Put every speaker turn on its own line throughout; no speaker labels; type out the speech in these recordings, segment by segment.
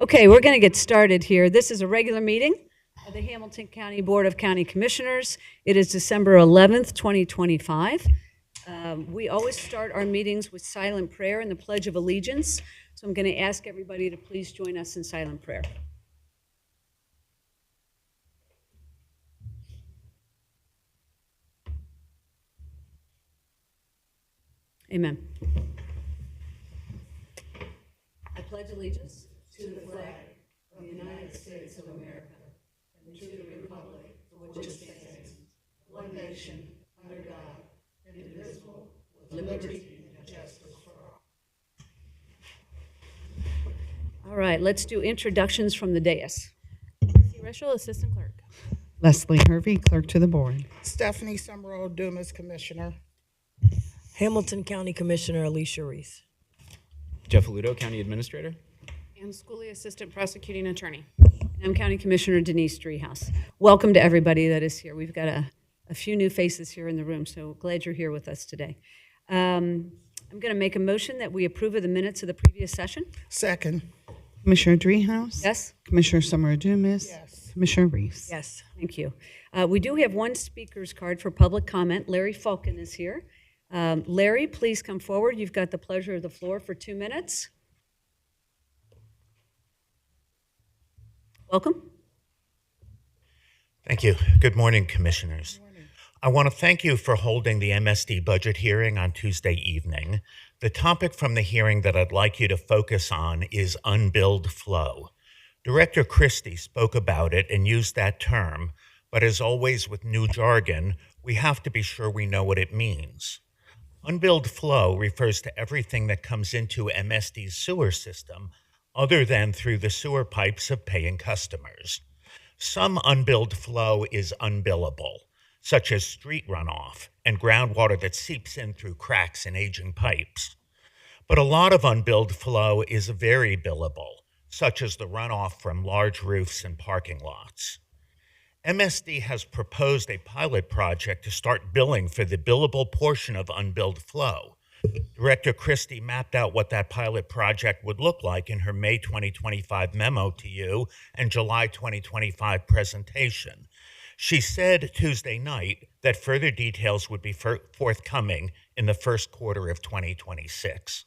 Okay, we're going to get started here. This is a regular meeting of the Hamilton County Board of County Commissioners. It is December 11th, 2025. We always start our meetings with silent prayer and the Pledge of Allegiance. So I'm going to ask everybody to please join us in silent prayer. Amen. I pledge allegiance to the flag of the United States of America and to the republic for which it stands, one nation, under God, indivisible, with liberty and justice for all. All right, let's do introductions from the dais.
Christy Rischel, Assistant Clerk.
Leslie Hervey, Clerk to the Board.
Stephanie Summerall Dumas, Commissioner.
Hamilton County Commissioner Alicia Reese.
Jeff Ludo, County Administrator.
Ann Schooley, Assistant Prosecuting Attorney.
I'm County Commissioner Denise Driehaus. Welcome to everybody that is here. We've got a few new faces here in the room, so glad you're here with us today. I'm going to make a motion that we approve of the minutes of the previous session.
Second.
Commissioner Driehaus.
Yes?
Commissioner Summer Dumas.
Yes.
Commissioner Reese.
Yes.
Thank you. We do have one speaker's card for public comment. Larry Falcon is here. Larry, please come forward. You've got the pleasure of the floor for 2 minutes. Welcome.
Thank you. Good morning, Commissioners. I want to thank you for holding the MSD budget hearing on Tuesday evening. The topic from the hearing that I'd like you to focus on is unbilled flow. Director Christie spoke about it and used that term, but as always with new jargon, we have to be sure we know what it means. Unbilled flow refers to everything that comes into MSD's sewer system other than through the sewer pipes of paying customers. Some unbilled flow is unbillable, such as street runoff and groundwater that seeps in through cracks in aging pipes. But a lot of unbilled flow is very billable, such as the runoff from large roofs and parking lots. MSD has proposed a pilot project to start billing for the billable portion of unbilled flow. Director Christie mapped out what that pilot project would look like in her May 2025 memo to you and July 2025 presentation. She said Tuesday night that further details would be forthcoming in the first quarter of 2026.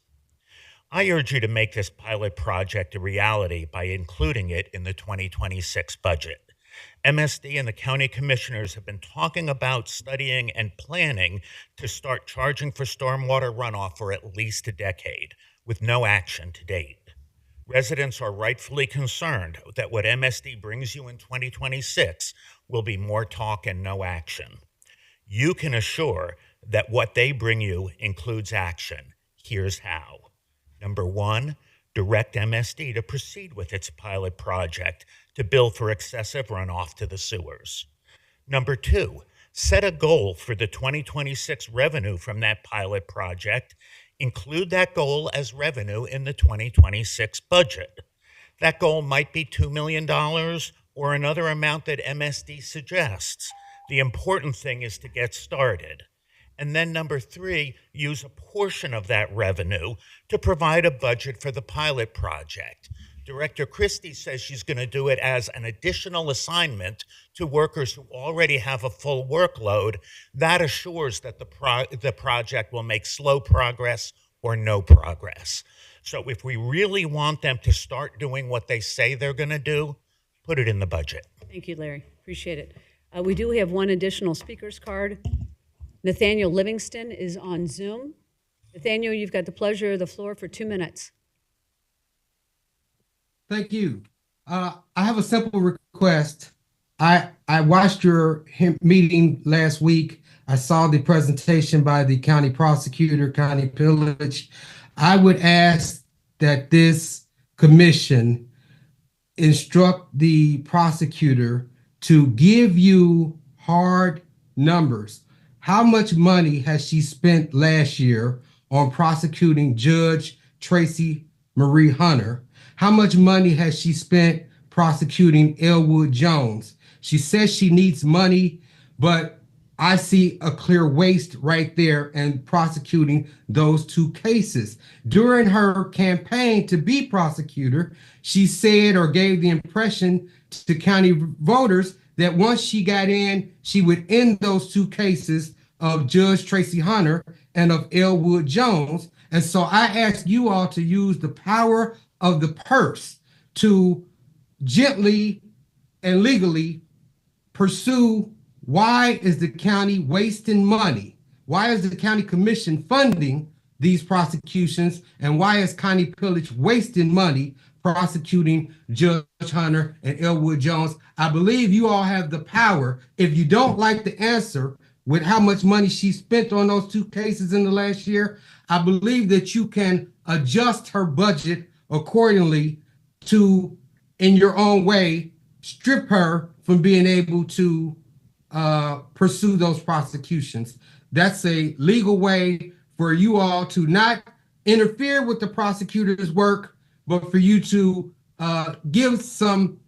I urge you to make this pilot project a reality by including it in the 2026 budget. MSD and the county commissioners have been talking about studying and planning to start charging for stormwater runoff for at least a decade, with no action to date. Residents are rightfully concerned that what MSD brings you in 2026 will be more talk and no action. You can assure that what they bring you includes action. Here's how. Number one, direct MSD to proceed with its pilot project to bill for excessive runoff to the sewers. Number two, set a goal for the 2026 revenue from that pilot project. Include that goal as revenue in the 2026 budget. That goal might be $2 million or another amount that MSD suggests. The important thing is to get started. And then number three, use a portion of that revenue to provide a budget for the pilot project. Director Christie says she's going to do it as an additional assignment to workers who already have a full workload. That assures that the project will make slow progress or no progress. So if we really want them to start doing what they say they're going to do, put it in the budget.
Thank you, Larry. Appreciate it. We do have one additional speaker's card. Nathaniel Livingston is on Zoom. Nathaniel, you've got the pleasure of the floor for 2 minutes.
Thank you. I have a simple request. I watched your meeting last week. I saw the presentation by the county prosecutor, county pillage. I would ask that this commission instruct the prosecutor to give you hard numbers. How much money has she spent last year on prosecuting Judge Tracy Marie Hunter? How much money has she spent prosecuting Elwood Jones? She says she needs money, but I see a clear waste right there in prosecuting those two cases. During her campaign to be prosecutor, she said or gave the impression to county voters that once she got in, she would end those two cases of Judge Tracy Hunter and of Elwood Jones. And so I ask you all to use the power of the purse to gently and legally pursue why is the county wasting money? Why is the county commission funding these prosecutions? And why is Connie Pillage wasting money prosecuting Judge Hunter and Elwood Jones? I believe you all have the power. If you don't like the answer with how much money she spent on those two cases in the last year, I believe that you can adjust her budget accordingly to, in your own way, strip her from being able to pursue those prosecutions. That's a legal way for you all to not interfere with the prosecutor's work, but for you to give some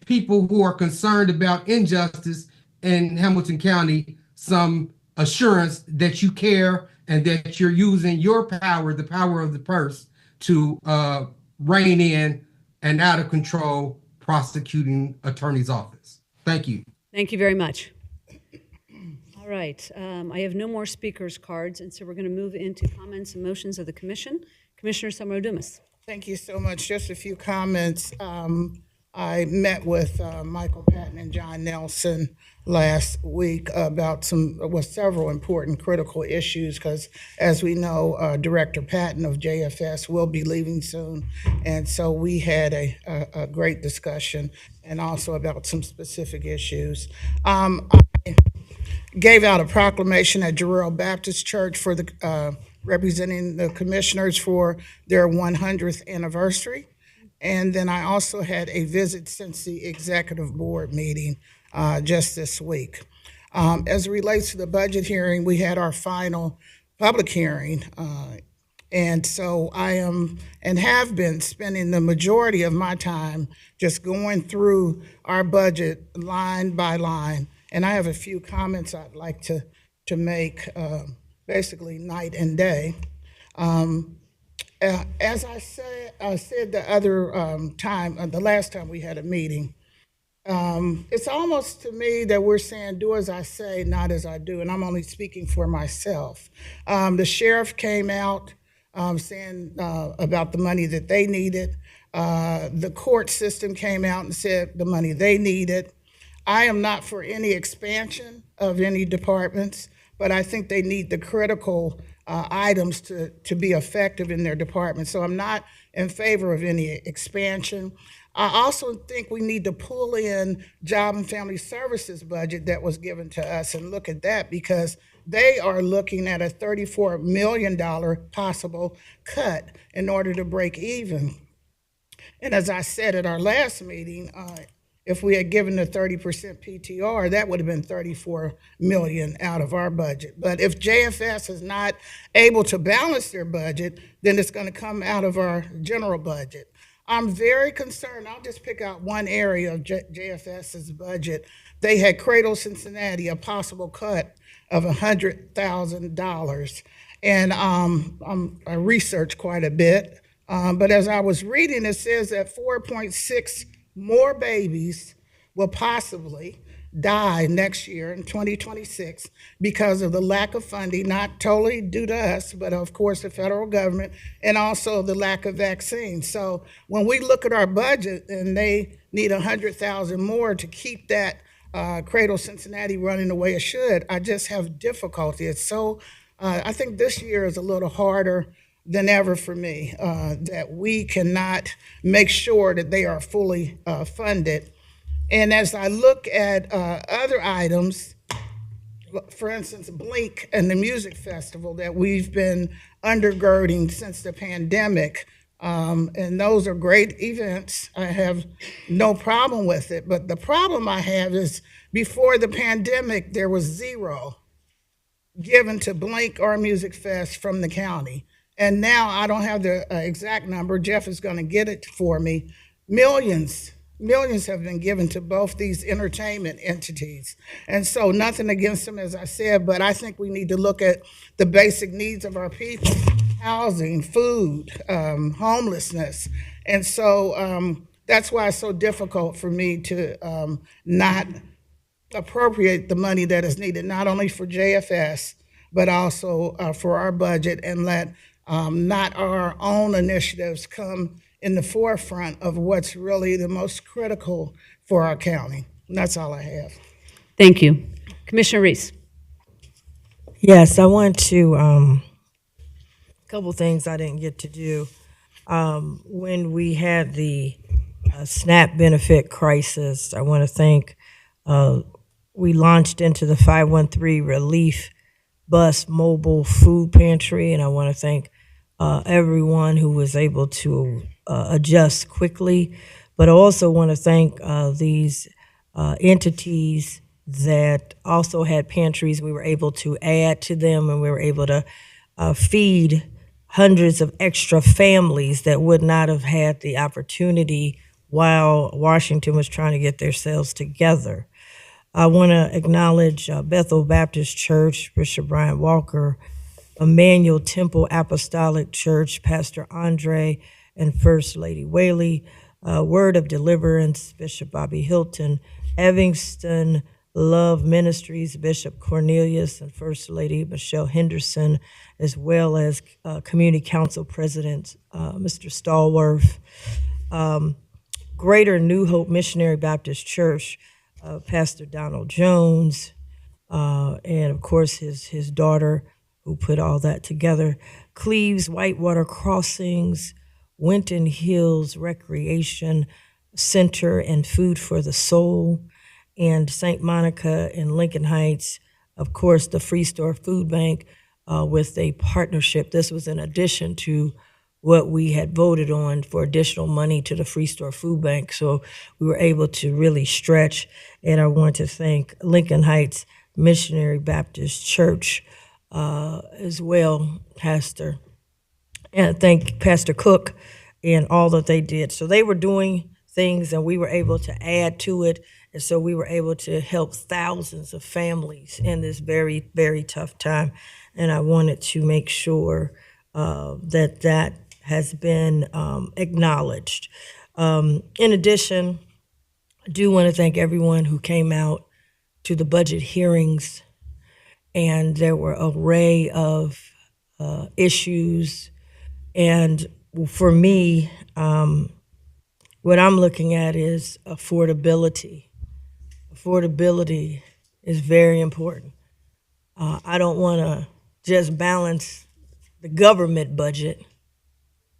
people who are concerned about injustice in Hamilton County some assurance that you care and that you're using your power, the power of the purse, to rein in an out of control prosecuting attorney's office. Thank you.
Thank you very much. All right, I have no more speakers cards, and so we're going to move into comments and motions of the commission. Commissioner Summer Dumas.
Thank you so much. Just a few comments. I met with Michael Patton and John Nelson last week about several important critical issues, because as we know, Director Patton of JFS will be leaving soon. And so we had a great discussion, and also about some specific issues. I gave out a proclamation at Jarrell Baptist Church for the representing the commissioners for their 100th anniversary. And then I also had a visit since the executive board meeting just this week. As it relates to the budget hearing, we had our final public hearing. And so I am and have been spending the majority of my time just going through our budget line by line. And I have a few comments I'd like to make, basically night and day. As I said the other time, the last time we had a meeting, it's almost to me that we're saying, do as I say, not as I do, and I'm only speaking for myself. The sheriff came out saying about the money that they needed. The court system came out and said the money they needed. I am not for any expansion of any departments, but I think they need the critical items to be effective in their department. So I'm not in favor of any expansion. I also think we need to pull in Job and Family Services budget that was given to us and look at that, because they are looking at a $34 million possible cut in order to break even. And as I said at our last meeting, if we had given the 30% PTR, that would have been $34 million out of our budget. But if JFS is not able to balance their budget, then it's going to come out of our general budget. I'm very concerned. I'll just pick out one area of JFS's budget. They had Cradle Cincinnati, a possible cut of $100,000. And I researched quite a bit. But as I was reading, it says that 4.6 more babies will possibly die next year in 2026 because of the lack of funding, not totally due to us, but of course the federal government, and also the lack of vaccines. So when we look at our budget and they need 100,000 more to keep that Cradle Cincinnati running the way it should, I just have difficulty. It's so, I think this year is a little harder than ever for me, that we cannot make sure that they are fully funded. And as I look at other items, for instance, Blink and the music festival that we've been undergirding since the pandemic, and those are great events. I have no problem with it. But the problem I have is before the pandemic, there was zero given to Blink or Music Fest from the county. And now I don't have the exact number. Jeff is going to get it for me. Millions millions have been given to both these entertainment entities. And so nothing against them, as I said, but I think we need to look at the basic needs of our people: housing, food, homelessness. And so that's why it's so difficult for me to not appropriate the money that is needed, not only for JFS, but also for our budget, and let not our own initiatives come in the forefront of what's really the most critical for our county. And that's all I have.
Thank you. Commissioner Reese.
Yes, I want to, a couple things I didn't get to do. When we had the SNAP benefit crisis, I want to thank, we launched into the 513 Relief Bus Mobile Food Pantry, and I want to thank everyone who was able to adjust quickly, but I also want to thank these entities that also had pantries. We were able to add to them, and we were able to feed hundreds of extra families that would not have had the opportunity while Washington was trying to get themselves together. I want to acknowledge Bethel Baptist Church, Bishop Brian Walker, Emmanuel Temple Apostolic Church, Pastor Andre and First Lady Whaley, Word of Deliverance, Bishop Bobby Hilton, Evanston Love Ministries, Bishop Cornelius and First Lady Michelle Henderson, as well as Community Council President Mr. Stallworth, Greater New Hope Missionary Baptist Church, Pastor Donald Jones, and of course his daughter who put all that together, Cleves Whitewater Crossings, Winton Hills Recreation Center and Food for the Soul, and St. Monica and Lincoln Heights, of course, the Free Store Food Bank with a partnership. This was in addition to what we had voted on for additional money to the Free Store Food Bank. So we were able to really stretch, and I want to thank Lincoln Heights Missionary Baptist Church as well, Pastor, and thank Pastor Cook and all that they did. So they were doing things, and we were able to add to it, and so we were able to help thousands of families in this very, very tough time. And I wanted to make sure that that has been acknowledged. In addition, I do want to thank everyone who came out to the budget hearings, and there were an array of issues. And for me, what I'm looking at is affordability. Affordability is very important. I don't want to just balance the government budget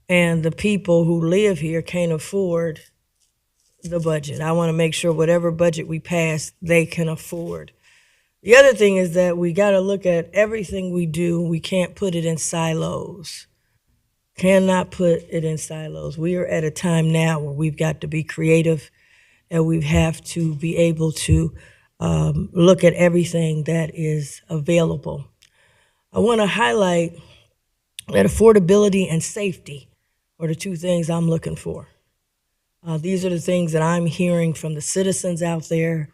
and the people who live here can't afford the budget. I want to make sure whatever budget we pass, they can afford. The other thing is that we got to look at everything we do. We can't put it in silos. Cannot put it in silos. We are at a time now where we've got to be creative, and we have to be able to look at everything that is available. I want to highlight that affordability and safety are the two things I'm looking for. These are the things that I'm hearing from the citizens out there.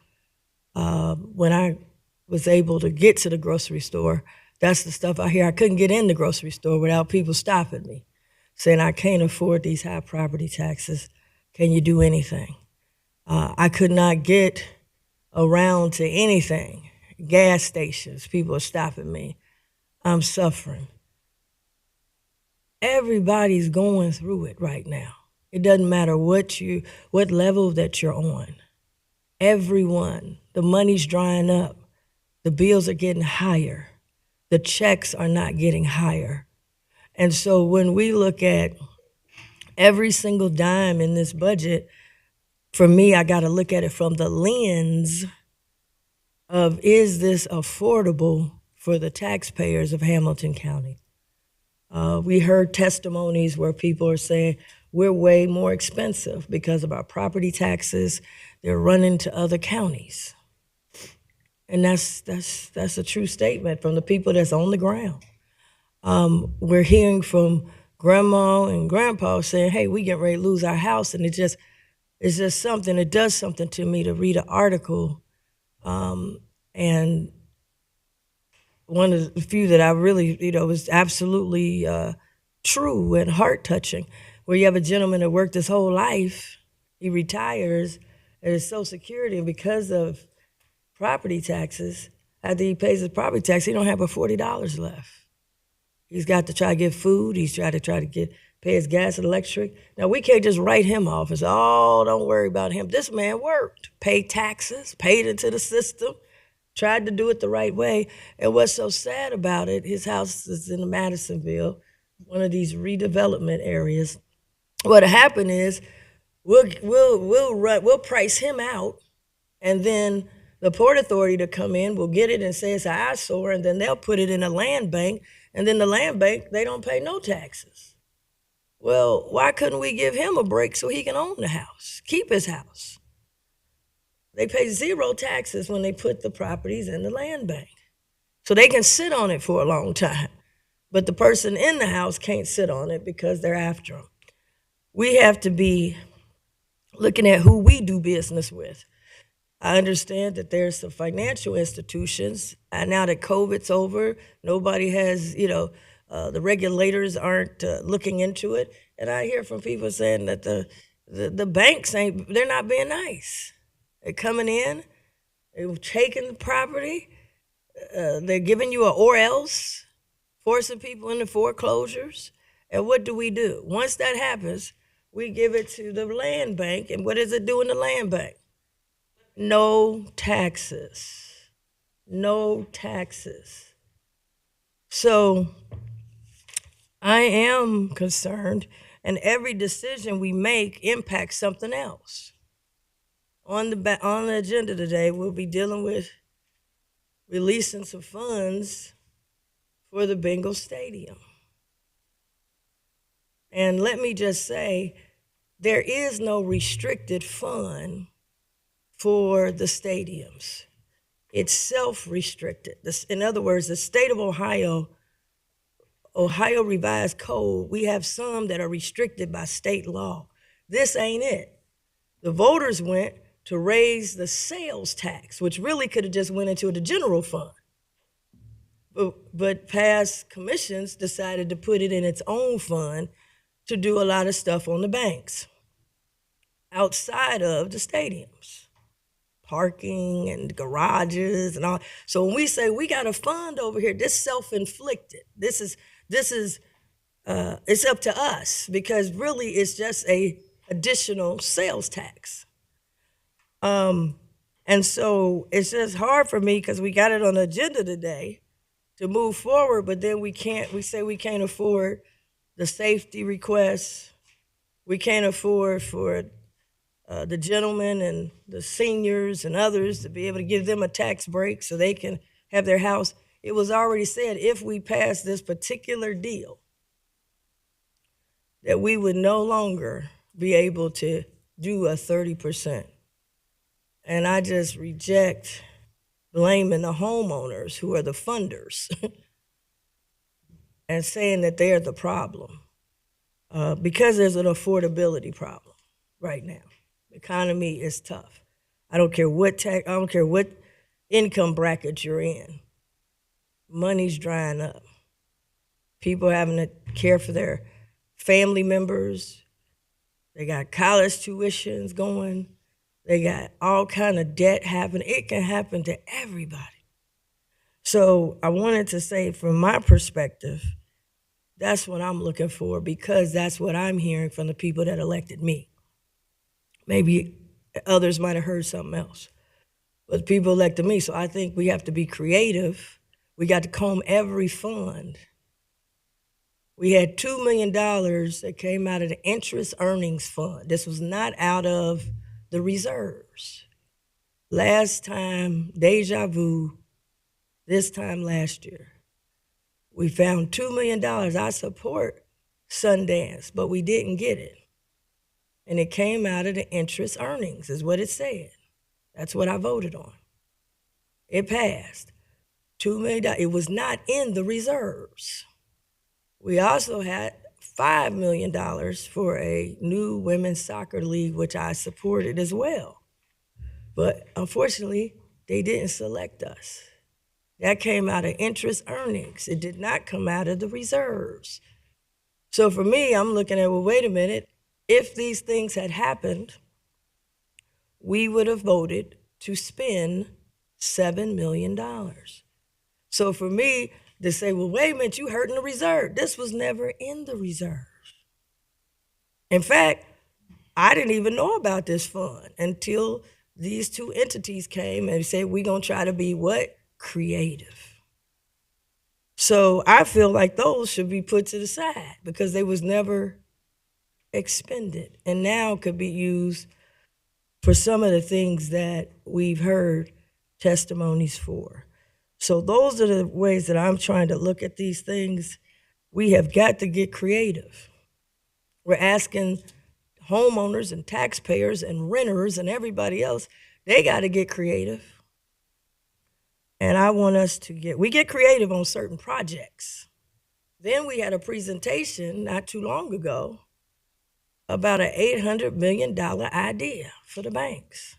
When I was able to get to the grocery store, that's the stuff I hear. I couldn't get in the grocery store without people stopping me, saying, I can't afford these high property taxes. Can you do anything? I could not get around to anything. Gas stations, people are stopping me. I'm suffering. Everybody's going through it right now. It doesn't matter what level that you're on. Everyone, the money's drying up. The bills are getting higher. The checks are not getting higher. And so when we look at every single dime in this budget, for me, I got to look at it from the lens of, is this affordable for the taxpayers of Hamilton County? We heard testimonies where people are saying, we're way more expensive because of our property taxes. They're running to other counties. And that's a true statement from the people that's on the ground. We're hearing from grandma and grandpa saying, hey, we get ready to lose our house, and it just it's just something, it does something to me to read an article. And one of the few that I really, was absolutely true and heart touching, where you have a gentleman that worked his whole life, he retires, and his Social Security, and because of property taxes, after he pays his property tax, he don't have but $40 left. He's got to try to get food. He's try to pay his gas and electric. Now, we can't just write him off and say, oh, don't worry about him. This man worked, paid taxes, paid into the system, tried to do it the right way. And what's so sad about it, his house is in Madisonville, one of these redevelopment areas. What happened is we'll price him out, and then the Port Authority to come in will get it and say it's an eyesore, and then they'll put it in a land bank, and then the land bank, they don't pay no taxes. Well, why couldn't we give him a break so he can own the house, keep his house? They pay 0 taxes when they put the properties in the land bank. So they can sit on it for a long time, but the person in the house can't sit on it because they're after them. We have to be looking at who we do business with. I understand that there's some financial institutions, and now that COVID's over, nobody has, the regulators aren't looking into it. And I hear from people saying that the banks they're not being nice. They're coming in, they're taking the property, they're giving you a or else, forcing people into foreclosures. And what do? Once that happens, we give it to the land bank, and what does it do in the land bank? No taxes. No taxes. So I am concerned, and every decision we make impacts something else. On the agenda today, we'll be dealing with releasing some funds for the Bengal Stadium. And let me just say, there is no restricted fund for the stadiums. It's self-restricted. In other words, the state of Ohio Revised Code, we have some that are restricted by state law. This ain't it. The voters went to raise the sales tax, which really could have just went into the general fund. But past commissions decided to put it in its own fund to do a lot of stuff on the banks outside of the stadiums. Parking and garages and all. So when we say we got a fund over here, this self-inflicted. This is it's up to us, because really it's just a additional sales tax. And so it's just hard for me, because we got it on the agenda today to move forward, but then we say we can't afford the safety requests. We can't afford for the gentlemen and the seniors and others to be able to give them a tax break so they can have their house. It was already said, if we pass this particular deal, that we would no longer be able to do a 30%. And I just reject blaming the homeowners, who are the funders, and saying that they're the problem, because there's an affordability problem right now. The economy is tough. I don't care what income bracket you're in. Money's drying up. People having to care for their family members. They got college tuitions going. They got all kind of debt happening. It can happen to everybody. So I wanted to say, from my perspective, that's what I'm looking for, because that's what I'm hearing from the people that elected me. Maybe others might have heard something else, but people elected me. So I think we have to be creative. We got to comb every fund. We had $2 million that came out of the interest earnings fund. This was not out of the reserves. Last time, deja vu, this time last year, we found $2 million. I support Sundance, but we didn't get it. And it came out of the interest earnings, is what it said. That's what I voted on. It passed. $2 million. It was not in the reserves. We also had $5 million for a new women's soccer league, which I supported as well. But unfortunately, they didn't select us. That came out of interest earnings. It did not come out of the reserves. So for me, I'm looking at, well, wait a minute. If these things had happened, we would have voted to spend $7 million. So for me to say, well, wait a minute, you hurting the reserve. This was never in the reserve. In fact, I didn't even know about this fund until these two entities came and said, we're going to try to be what? Creative. So I feel like those should be put to the side because they was never expended and now could be used for some of the things that we've heard testimonies for. So those are the ways that I'm trying to look at these things. We have got to get creative. We're asking homeowners and taxpayers and renters and everybody else, they got to get creative. And I want us to we get creative on certain projects. Then we had a presentation not too long ago about an $800 million idea for the banks.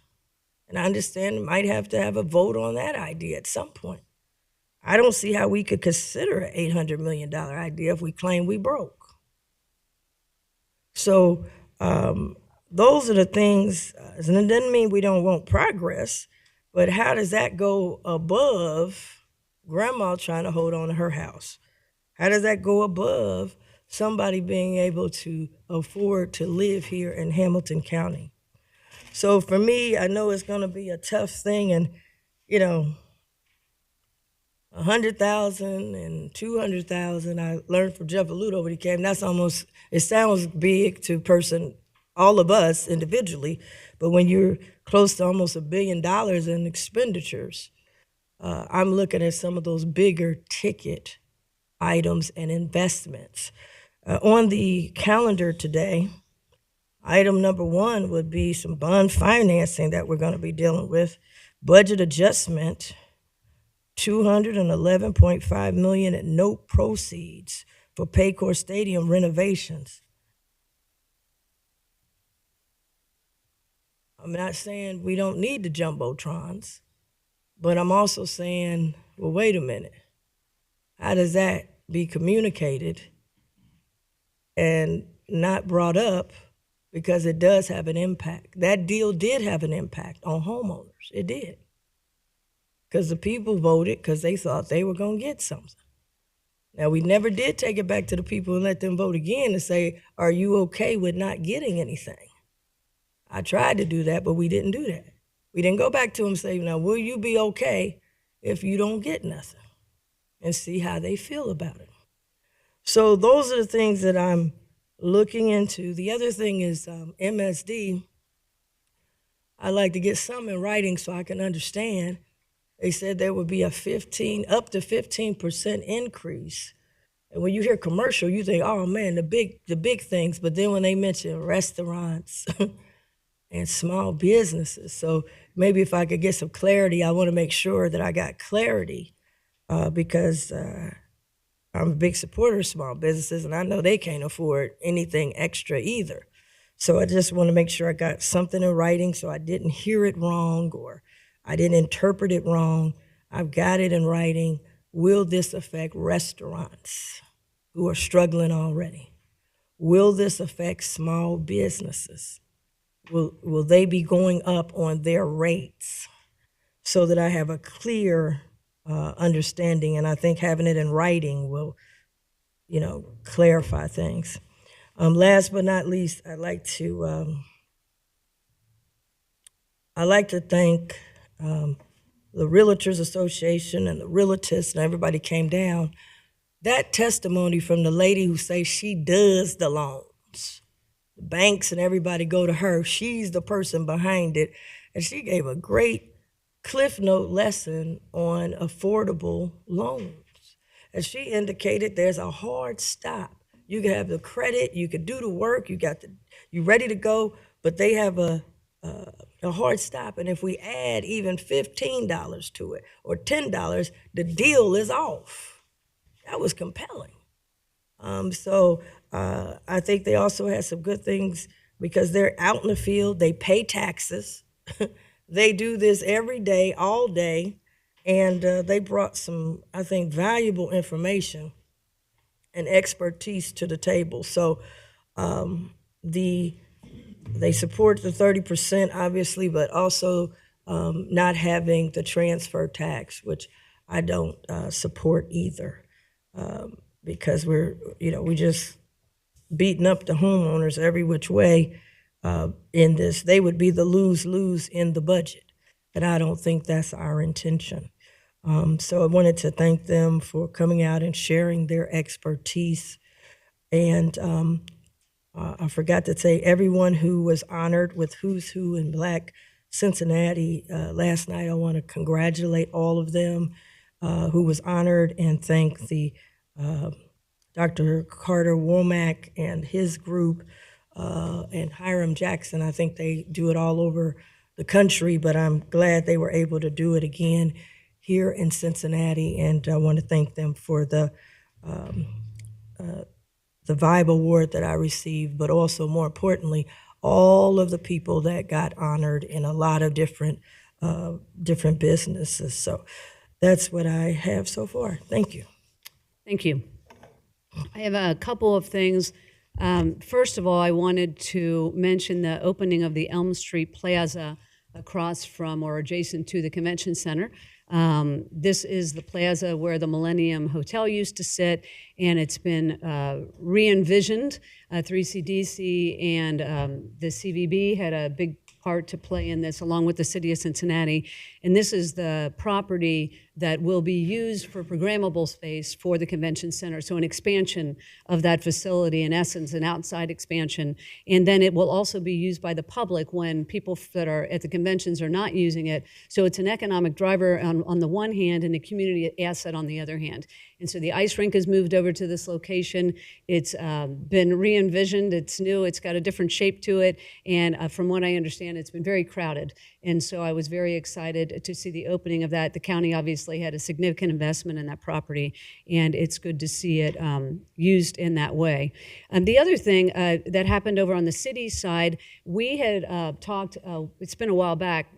And I understand we might have to have a vote on that idea at some point. I don't see how we could consider an $800 million idea if we claim we broke. So those are the things, and it doesn't mean we don't want progress, but how does that go above grandma trying to hold on to her house? How does that go above somebody being able to afford to live here in Hamilton County? So for me, I know it's going to be a tough thing, and, you know, 100,000 and 200,000, I learned from Jeff Aludo when he came, that's almost, it sounds big to all of us individually, but when you're close to almost $1 billion in expenditures, I'm looking at some of those bigger ticket items and investments. On the calendar today, item number 1 would be some bond financing that we're going to be dealing with, budget adjustment, $211.5 million in note proceeds for Paycor Stadium renovations. I'm not saying we don't need the jumbotrons, but I'm also saying, well, wait a minute. How does that be communicated and not brought up? Because it does have an impact. That deal did have an impact on homeowners. It did. Because the people voted because they thought they were going to get something. Now, we never did take it back to the people and let them vote again and say, are you okay with not getting anything? I tried to do that, but we didn't do that. We didn't go back to them and say, now, will you be okay if you don't get nothing? And see how they feel about it. So those are the things that I'm looking into. The other thing is MSD. I like to get some in writing so I can understand. They said there would be a up to 15% increase. And when you hear commercial, you think, oh man, the big things. But then when they mention restaurants and small businesses, so maybe if I could get some clarity, I want to make sure that I got clarity because I'm a big supporter of small businesses, and I know they can't afford anything extra either. So I just want to make sure I got something in writing so I didn't hear it wrong or I didn't interpret it wrong. I've got it in writing. Will this affect restaurants who are struggling already? Will this affect small businesses? Will they be going up on their rates so that I have a clear understanding? And I think having it in writing will, clarify things. Last but not least, I'd like to thank the Realtors Association and the Realtors and everybody came down. That testimony from the lady who says she does the loans, the banks and everybody go to her. She's the person behind it. And she gave a great Cliff Note lesson on affordable loans. And she indicated there's a hard stop. You can have the credit, you could do the work, you're ready to go, but they have a hard stop. And if we add even $15 to it or $10, the deal is off. That was compelling. I think they also had some good things because they're out in the field, they pay taxes, they do this every day, all day, and they brought some, I think, valuable information and expertise to the table. So they support the 30%, obviously, but also not having the transfer tax, which I don't support either, because we just beating up the homeowners every which way in this. They would be the lose-lose in the budget, and I don't think that's our intention. So I wanted to thank them for coming out and sharing their expertise. And I forgot to say, everyone who was honored with Who's Who in Black Cincinnati last night, I want to congratulate all of them who was honored and thank the Dr. Carter Womack and his group and Hiram Jackson. I think they do it all over the country, but I'm glad they were able to do it again here in Cincinnati, and I want to thank them for the Vibe Award that I received, but also, more importantly, all of the people that got honored in a lot of different businesses. So that's what I have so far. Thank you.
Thank you. I have a couple of things. First of all, I wanted to mention the opening of the Elm Street Plaza across from or adjacent to the Convention Center. This is the plaza where the Millennium Hotel used to sit, and it's been re-envisioned. 3CDC and the CVB had a big part to play in this, along with the city of Cincinnati. And this is the property that will be used for programmable space for the convention center. So an expansion of that facility, in essence, an outside expansion. And then it will also be used by the public when people that are at the conventions are not using it. So it's an economic driver on the one hand and a community asset on the other hand. And so the ice rink has moved over to this location. It's been re-envisioned. It's new. It's got a different shape to it. And from what I understand, it's been very crowded. And so I was very excited to see the opening of that. The county obviously had a significant investment in that property, and it's good to see it used in that way. The other thing that happened over on the city side, we had talked, it's been a while back,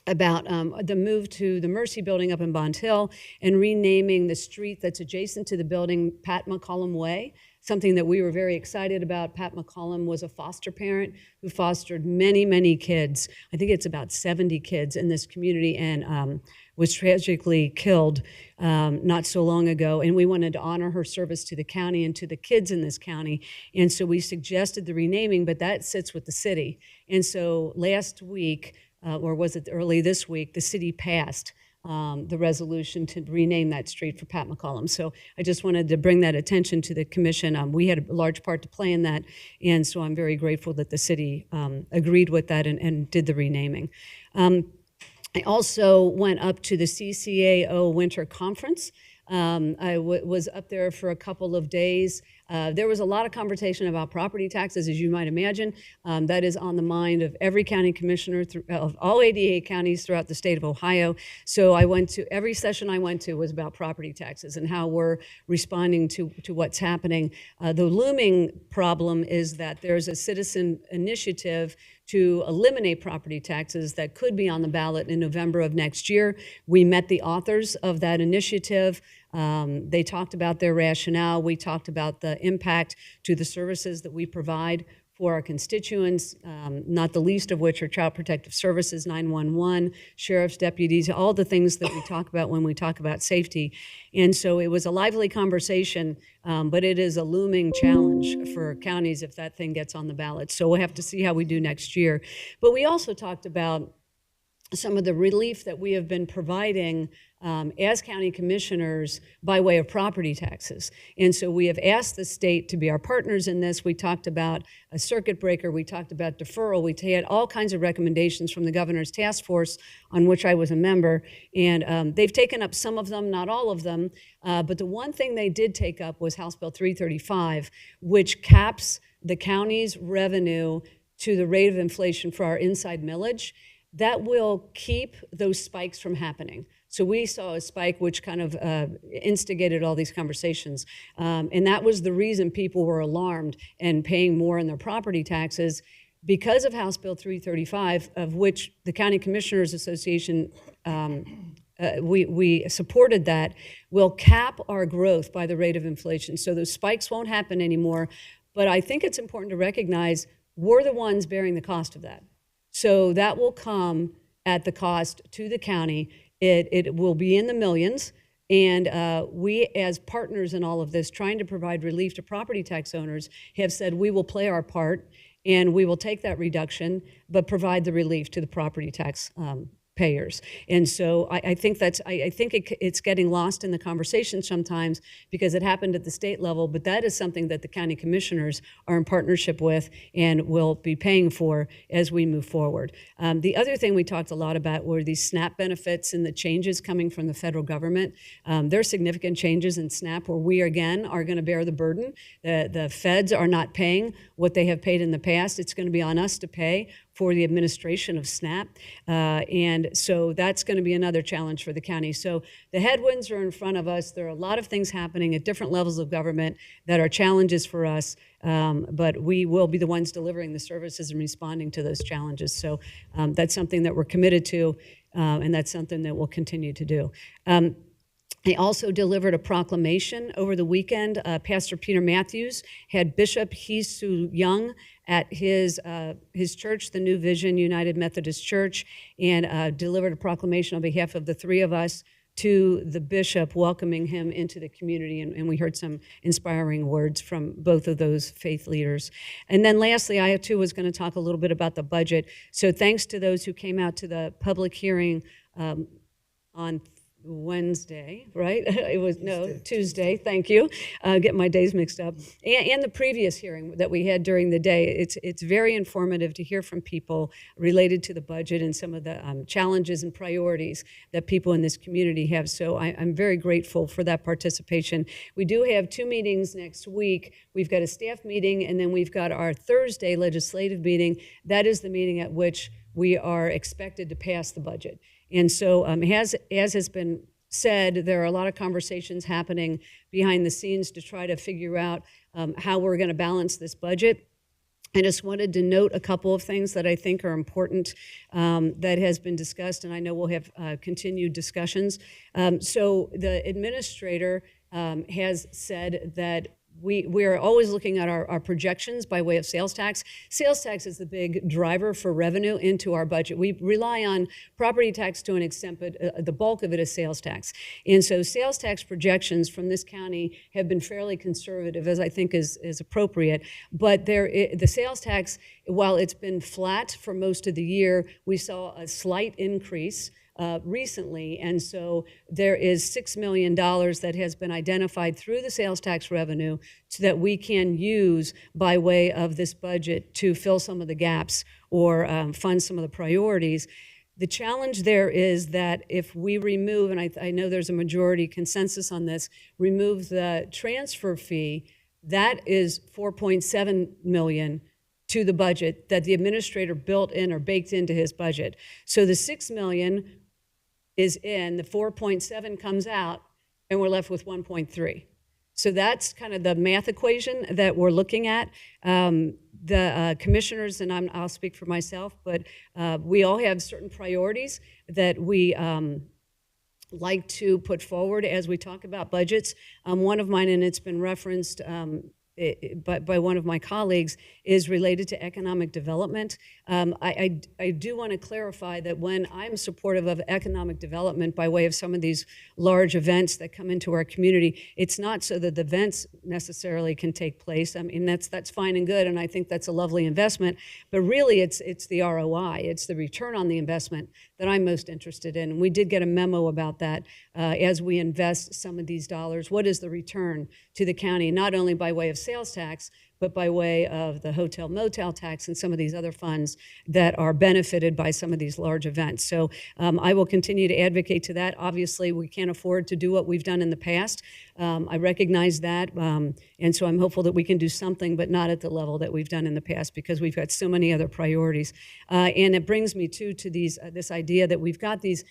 about the move to the Mercy Building up in Bond Hill and renaming the street that's adjacent to the building Pat McCollum Way, something that we were very excited about. Pat McCollum was a foster parent who fostered many, many kids. I think it's about 70 kids in this community, and was tragically killed not so long ago. And we wanted to honor her service to the county and to the kids in this county. And so we suggested the renaming, but that sits with the city. And so last week, or was it early this week, the city passed the resolution to rename that street for Pat McCollum. So I just wanted to bring that attention to the commission. We had a large part to play in that, and so I'm very grateful that the city agreed with that and did the renaming. I also went up to the CCAO Winter Conference. I was up there for a couple of days. There was a lot of conversation about property taxes, as you might imagine. That is on the mind of every county commissioner of all 88 counties throughout the state of Ohio. So every session I went to was about property taxes and how we're responding to what's happening. The looming problem is that there's a citizen initiative to eliminate property taxes that could be on the ballot in November of next year. We met the authors of that initiative. They talked about their rationale. We talked about the impact to the services that we provide for our constituents, not the least of which are Child Protective Services, 911, sheriff's deputies, all the things that we talk about when we talk about safety. And so it was a lively conversation, but it is a looming challenge for counties if that thing gets on the ballot. So we'll have to see how we do next year. But we also talked about some of the relief that we have been providing as county commissioners by way of property taxes. And so we have asked the state to be our partners in this. We talked about a circuit breaker. We talked about deferral. We had all kinds of recommendations from the governor's task force, on which I was a member. And they've taken up some of them, not all of them. But the one thing they did take up was House Bill 335, which caps the county's revenue to the rate of inflation for our inside millage. that will keep those spikes from happening. So we saw a spike which kind of instigated all these conversations. And that was the reason people were alarmed and paying more in their property taxes because of House Bill 335, of which the County Commissioners Association, we supported that, will cap our growth by the rate of inflation. So those spikes won't happen anymore. But I think it's important to recognize we're the ones bearing the cost of that. So that will come at the cost to the county. It will be in the millions. And we, as partners in all of this, trying to provide relief to property tax owners, have said we will play our part and we will take that reduction, but provide the relief to the property tax payers. And so I think it's getting lost in the conversation sometimes because it happened at the state level, but that is something that the county commissioners are in partnership with and will be paying for as we move forward. The other thing we talked a lot about were these SNAP benefits and the changes coming from the federal government. There are significant changes in SNAP where we, again, are going to bear the burden. The feds are not paying what they have paid in the past. It's going to be on us to pay for the administration of SNAP. And so that's going to be another challenge for the county. So the headwinds are in front of us. There are a lot of things happening at different levels of government that are challenges for us, but we will be the ones delivering the services and responding to those challenges. So that's something that we're committed to, and that's something that we'll continue to do. They also delivered a proclamation over the weekend. Pastor Peter Matthews had Bishop Hee-Soo Young at his church, the New Vision United Methodist Church, and delivered a proclamation on behalf of the three of us to the bishop, welcoming him into the community. And we heard some inspiring words from both of those faith leaders. And then lastly, I too was going to talk a little bit about the budget. So thanks to those who came out to the public hearing on Wednesday, right? It was Tuesday. Thank you. Get my days mixed up. And the previous hearing that we had during the day. It's very informative to hear from people related to the budget and some of the challenges and priorities that people in this community have. So I'm very grateful for that participation. We do have 2 meetings next week. We've got a staff meeting, and then we've got our Thursday legislative meeting. That is the meeting at which we are expected to pass the budget. And so as has been said, there are a lot of conversations happening behind the scenes to try to figure out how we're going to balance this budget. I just wanted to note a couple of things that I think are important that has been discussed, and I know we'll have continued discussions. So the administrator has said that we are always looking at our projections by way of sales tax. Sales tax is the big driver for revenue into our budget. We rely on property tax to an extent, but the bulk of it is sales tax. And so sales tax projections from this county have been fairly conservative, as I think is appropriate. But the sales tax, while it's been flat for most of the year, we saw a slight increase recently, and so there is $6 million that has been identified through the sales tax revenue so that we can use by way of this budget to fill some of the gaps or fund some of the priorities. The challenge there is that if we remove, and I know there's a majority consensus on this, remove the transfer fee, that is $4.7 million to the budget that the administrator built in or baked into his budget. So the $6 million is in, the 4.7 comes out, and we're left with 1.3. So that's kind of the math equation that we're looking at. The commissioners, and I'll speak for myself, but we all have certain priorities that we like to put forward as we talk about budgets. One of mine, and it's been referenced by one of my colleagues, is related to economic development. I do want to clarify that when I'm supportive of economic development by way of some of these large events that come into our community, it's not so that the events necessarily can take place. I mean, that's fine and good, and I think that's a lovely investment, but really it's the ROI, it's the return on the investment that I'm most interested in. And we did get a memo about that as we invest some of these dollars. What is the return to the county, not only by way of sales tax, but by way of the hotel motel tax and some of these other funds that are benefited by some of these large events. So I will continue to advocate to that. Obviously, we can't afford to do what we've done in the past. I recognize that, and so I'm hopeful that we can do something, but not at the level that we've done in the past, because we've got so many other priorities. And it brings me to this idea that we've got these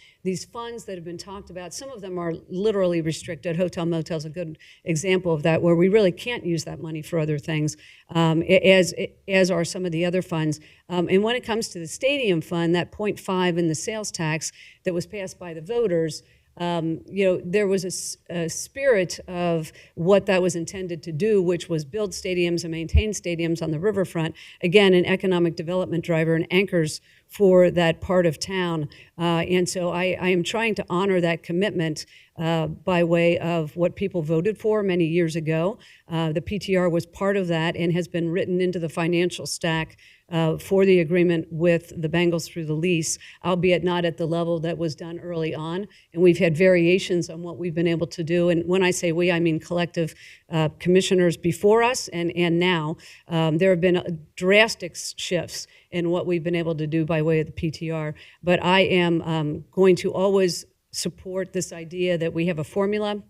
funds that have been talked about. Some of them are literally restricted. Hotel motel is a good example of that, where we really can't use that money for other things, as are some of the other funds. And when it comes to the stadium fund, that 0.5 in the sales tax that was passed by the voters, there was a spirit of what that was intended to do, which was build stadiums and maintain stadiums on the riverfront. Again, an economic development driver and anchors for that part of town. And so I am trying to honor that commitment by way of what people voted for many years ago. The PTR was part of that and has been written into the financial stack for the agreement with the Bengals through the lease, albeit not at the level that was done early on. And we've had variations on what we've been able to do. And when I say we, I mean collective commissioners before us and now. There have been drastic shifts in what we've been able to do by way of the PTR. But I am going to always support this idea that we have a formula.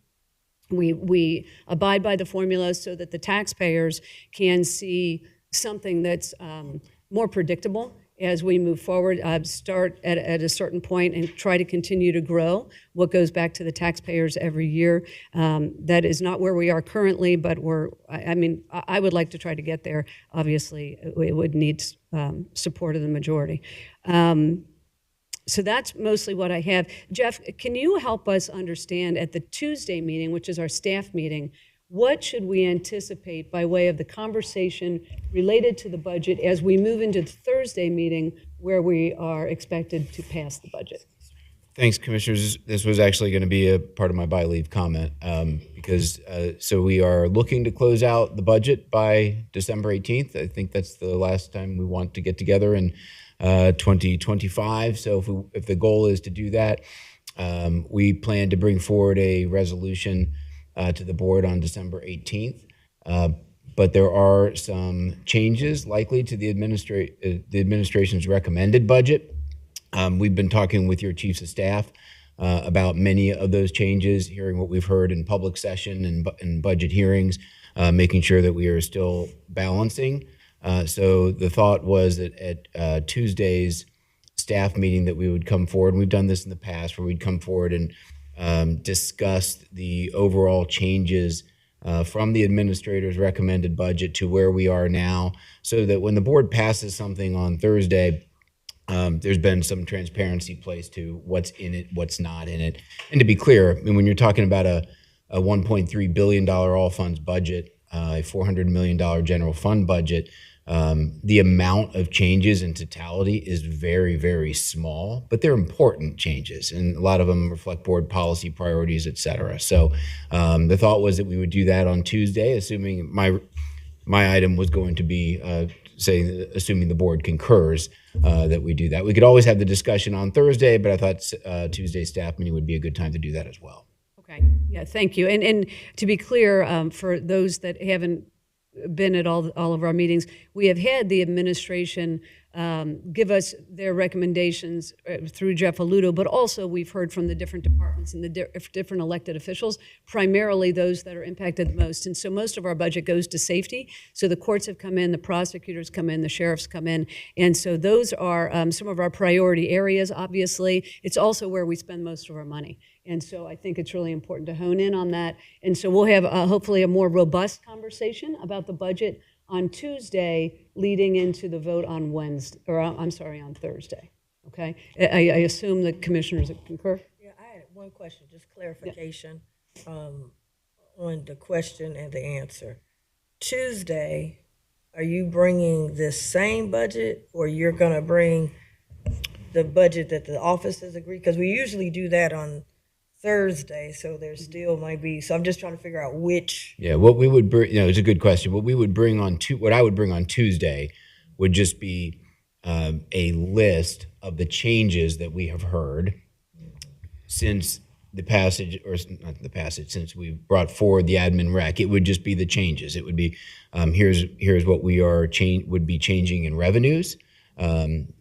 We abide by the formula so that the taxpayers can see something that's more predictable as we move forward, start at a certain point and try to continue to grow what goes back to the taxpayers every year. That is not where we are currently, but I would like to try to get there. Obviously, it would need support of the majority. So that's mostly what I have. Jeff, can you help us understand at the Tuesday meeting, which is our staff meeting, what should we anticipate by way of the conversation related to the budget as we move into the Thursday meeting where we are expected to pass the budget?
Thanks, Commissioners. This was actually going to be a part of my by-leave comment because so we are looking to close out the budget by December 18th. I think that's the last time we want to get together in 2025. So if the goal is to do that, we plan to bring forward a resolution to the board on December 18th. But there are some changes likely to the administration's recommended budget. We've been talking with your chiefs of staff about many of those changes, hearing what we've heard in public session and budget hearings, making sure that we are still balancing. So the thought was that at Tuesday's staff meeting that we would come forward, and we've done this in the past, where we'd come forward and discuss the overall changes from the administrator's recommended budget to where we are now, so that when the board passes something on Thursday, there's been some transparency placed to what's in it, what's not in it. And to be clear, I mean, when you're talking about a $1.3 billion all funds budget, a $400 million general fund budget, the amount of changes in totality is very, very small, but they're important changes, and a lot of them reflect board policy priorities, et cetera. So the thought was that we would do that on Tuesday, assuming my item was going to be assuming the board concurs that we do that. We could always have the discussion on Thursday, but I thought Tuesday's staff meeting would be a good time to do that as well.
Okay, yeah, thank you. And to be clear, for those that haven't been at all of our meetings, we have had the administration give us their recommendations through Jeff Aludo, but also we've heard from the different departments and the different elected officials, primarily those that are impacted the most. And so most of our budget goes to safety. So the courts have come in, the prosecutors come in, the sheriffs come in. And so those are some of our priority areas, obviously. It's also where we spend most of our money. And so I think it's really important to hone in on that. And so we'll have hopefully a more robust conversation about the budget on Tuesday, leading into the vote on Wednesday, or I'm sorry, on Thursday. Okay, I assume the commissioners concur.
Yeah, I had one question, just clarification on the question and the answer. Tuesday, are you bringing this same budget, or you're going to bring the budget that the office has agreed? Because we usually do that on Thursday, so there still might be. So I'm just trying to figure out which.
Yeah, what we would bring, it's a good question. What we would bring on what I would bring on Tuesday would just be a list of the changes that we have heard since the passage, or not the passage, since we brought forward the admin rec, it would just be the changes. It would be, here's what we are would be changing in revenues.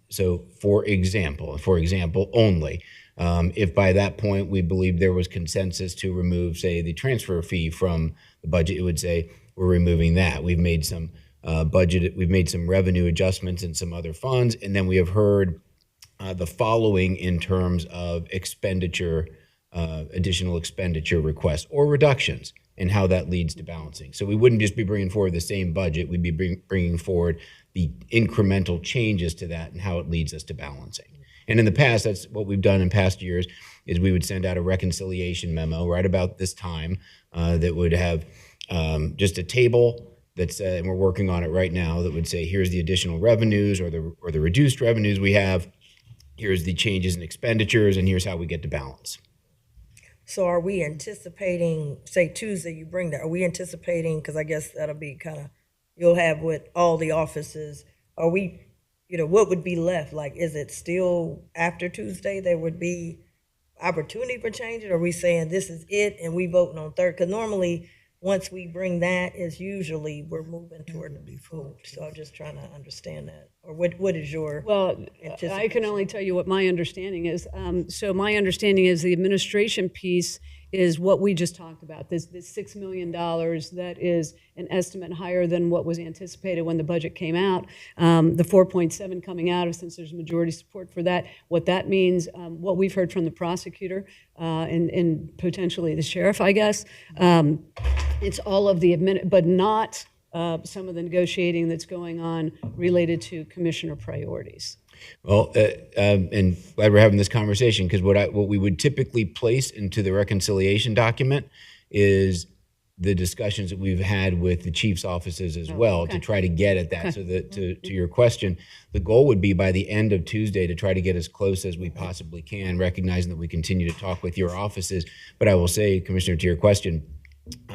So for example only, if by that point we believe there was consensus to remove, say, the transfer fee from the budget, it would say we're removing that. We've made some we've made some revenue adjustments in some other funds, and then we have heard the following in terms of expenditure, additional expenditure requests or reductions, and how that leads to balancing. So we wouldn't just be bringing forward the same budget, we'd be bringing forward the incremental changes to that and how it leads us to balancing. And in the past, that's what we've done in past years, is we would send out a reconciliation memo right about this time that would have just a table that's, and we're working on it right now, that would say, here's the additional revenues or the reduced revenues we have, here's the changes in expenditures, and here's how we get to balance.
So are we anticipating, say Tuesday you bring that, are we anticipating, because I guess that'll be kind of, you'll have with all the offices, are we, what would be left? Like, is it still after Tuesday there would be opportunity for change, or are we saying this is it and we voting on third? Because normally, once we bring that, is usually we're moving toward the vote. So I'm just trying to understand that. Or what is your anticipation?
I can only tell you what my understanding is. So my understanding is the administration piece is what we just talked about, this $6 million that is an estimate higher than what was anticipated when the budget came out. The 4.7 coming out, since there's majority support for that, what that means, what we've heard from the prosecutor and potentially the sheriff, I guess, it's all of the but not some of the negotiating that's going on related to commissioner priorities.
Well, and glad we're having this conversation, because what we would typically place into the reconciliation document is the discussions that we've had with the chief's offices as well, to try to get at that. So that to your question, the goal would be by the end of Tuesday to try to get as close as we possibly can, recognizing that we continue to talk with your offices. But I will say, Commissioner, to your question,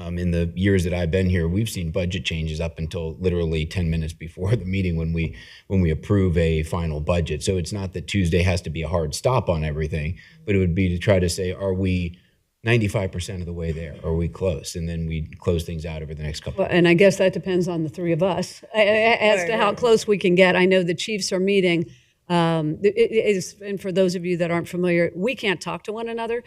in the years that I've been here, we've seen budget changes up until literally 10 minutes before the meeting when we approve a final budget. So it's not that Tuesday has to be a hard stop on everything, but it would be to try to say, are we 95% of the way there? Are we close? And then we close things out over the next couple of
And I guess that depends on the three of us as to how close we can get. I know the chiefs are meeting. And for those of you that aren't familiar, we can't talk to one another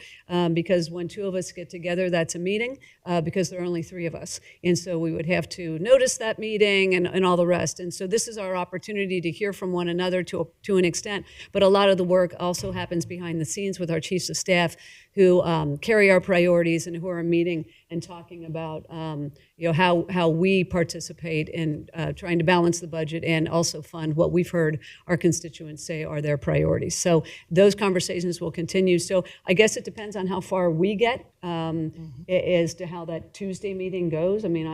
because when two of us get together, that's a meeting because there are only three of us. And so we would have to notice that meeting and all the rest. And so this is our opportunity to hear from one another to an extent. But a lot of the work also happens behind the scenes with our chiefs of staff who carry our priorities and who are meeting and talking about how we participate in trying to balance the budget and also fund what we've heard our constituents say are their priorities. So those conversations will continue. So I guess it depends on how far we get as to how that Tuesday meeting goes. I mean,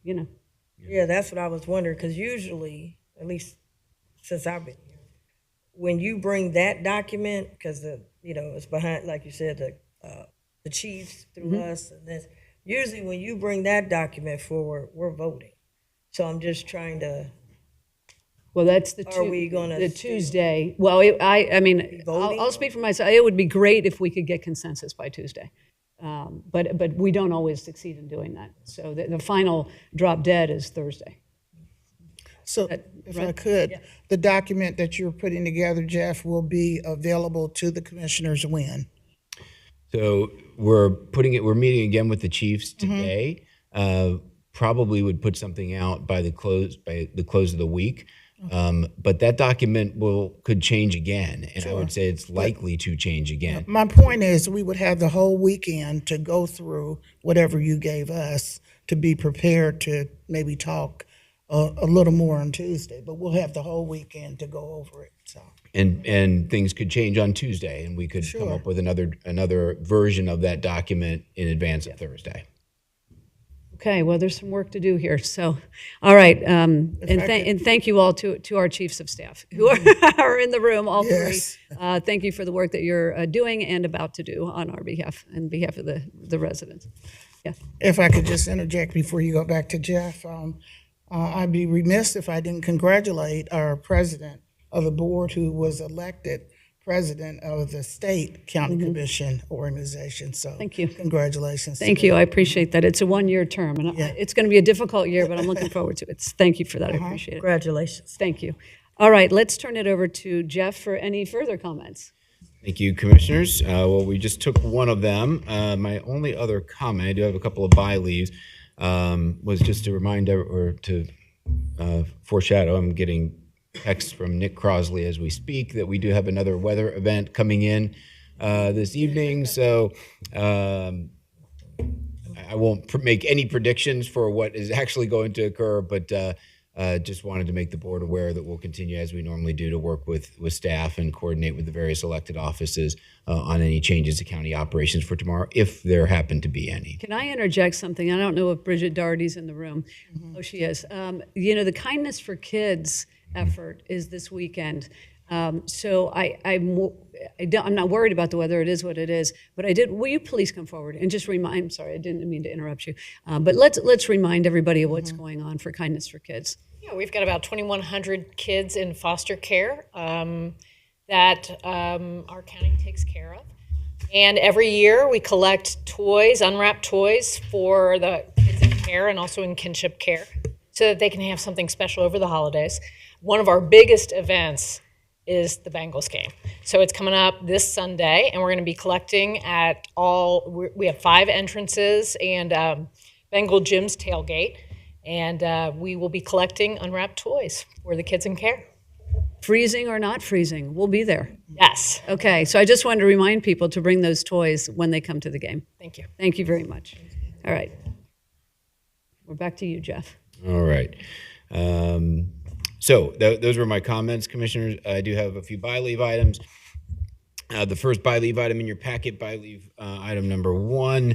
Yeah, that's what I was wondering, because usually, at least since I've been here, when you bring that document, because it's behind, like you said, the chiefs through us, and this. Usually, when you bring that document forward, we're voting. So I'm just trying to.
Well, that's the Tuesday. Well, I'll speak for myself. It would be great if we could get consensus by Tuesday, but we don't always succeed in doing that. So the final drop dead is Thursday.
So if I could, the document that you're putting together, Jeff, will be available to the commissioners when?
So we're meeting again with the chiefs today. Probably would put something out by the close of the week. But that document could change again. And I would say it's likely to change again.
My point is we would have the whole weekend to go through whatever you gave us to be prepared to maybe talk a little more on Tuesday, but we'll have the whole weekend to go over it. So.
And things could change on Tuesday, and we could come up with another version of that document in advance of Thursday.
Okay, well, there's some work to do here. So, all right, and thank you all to our chiefs of staff who are in the room, all three. Thank you for the work that you're doing and about to do on our behalf and behalf of the residents. Yeah.
If I could just interject before you go back to Jeff, I'd be remiss if I didn't congratulate our president of the board who was elected president of the state county commission organization. So
Thank you.
Congratulations.
Thank you. I appreciate that. It's a one-year term, and
Yeah.
it's going to be a difficult year, but I'm looking forward to it. Thank you for that. I appreciate it.
Congratulations.
Thank you. All right, let's turn it over to Jeff for any further comments.
Thank you, Commissioners. Well, we just took one of them. My only other comment, I do have a couple of by leaves, was just to remind or to foreshadow. I'm getting texts from Nick Crosley as we speak that we do have another weather event coming in this evening. So I won't make any predictions for what is actually going to occur, but just wanted to make the board aware that we'll continue as we normally do to work with staff and coordinate with the various elected offices on any changes to county operations for tomorrow, if there happen to be any.
Can I interject something? I don't know if Bridget Doherty's in the room. Oh, she is. The Kindness for Kids effort is this weekend. So I'm not worried about the weather. It is what it is. But will you please come forward and just remind, I'm sorry, I didn't mean to interrupt you. But let's remind everybody of what's going on for Kindness for Kids.
Yeah, we've got about 2,100 kids in foster care that our county takes care of. And every year we collect toys, unwrapped toys for the kids in care and also in kinship care so that they can have something special over the holidays. One of our biggest events is the Bengals game. So it's coming up this Sunday, and we're going to be collecting at we have 5 entrances and Bengal Gym's tailgate, and we will be collecting unwrapped toys for the kids in care.
Freezing or not freezing, we'll be there.
Yes.
Okay, so I just wanted to remind people to bring those toys when they come to the game.
Thank you.
Thank you very much. All right. We're back to you, Jeff.
All right. So those were my comments, Commissioners. I do have a few by leave items. The first by leave item in your packet, by leave item number 1,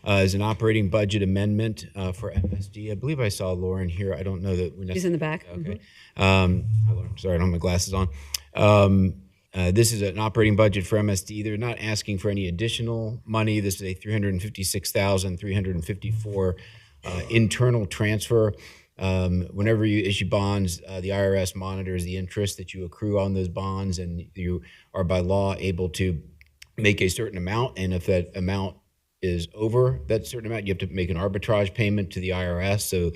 is an operating budget amendment for MSD. I believe I saw Lauren here. I don't know that we necessarily.
She's in the back.
Okay. Hi, Lauren. Sorry, I don't have my glasses on. This is an operating budget for MSD. They're not asking for any additional money. This is a $356,354 internal transfer. Whenever you issue bonds, the IRS monitors the interest that you accrue on those bonds, and you are by law able to make a certain amount. And if that amount is over that certain amount, you have to make an arbitrage payment to the IRS. So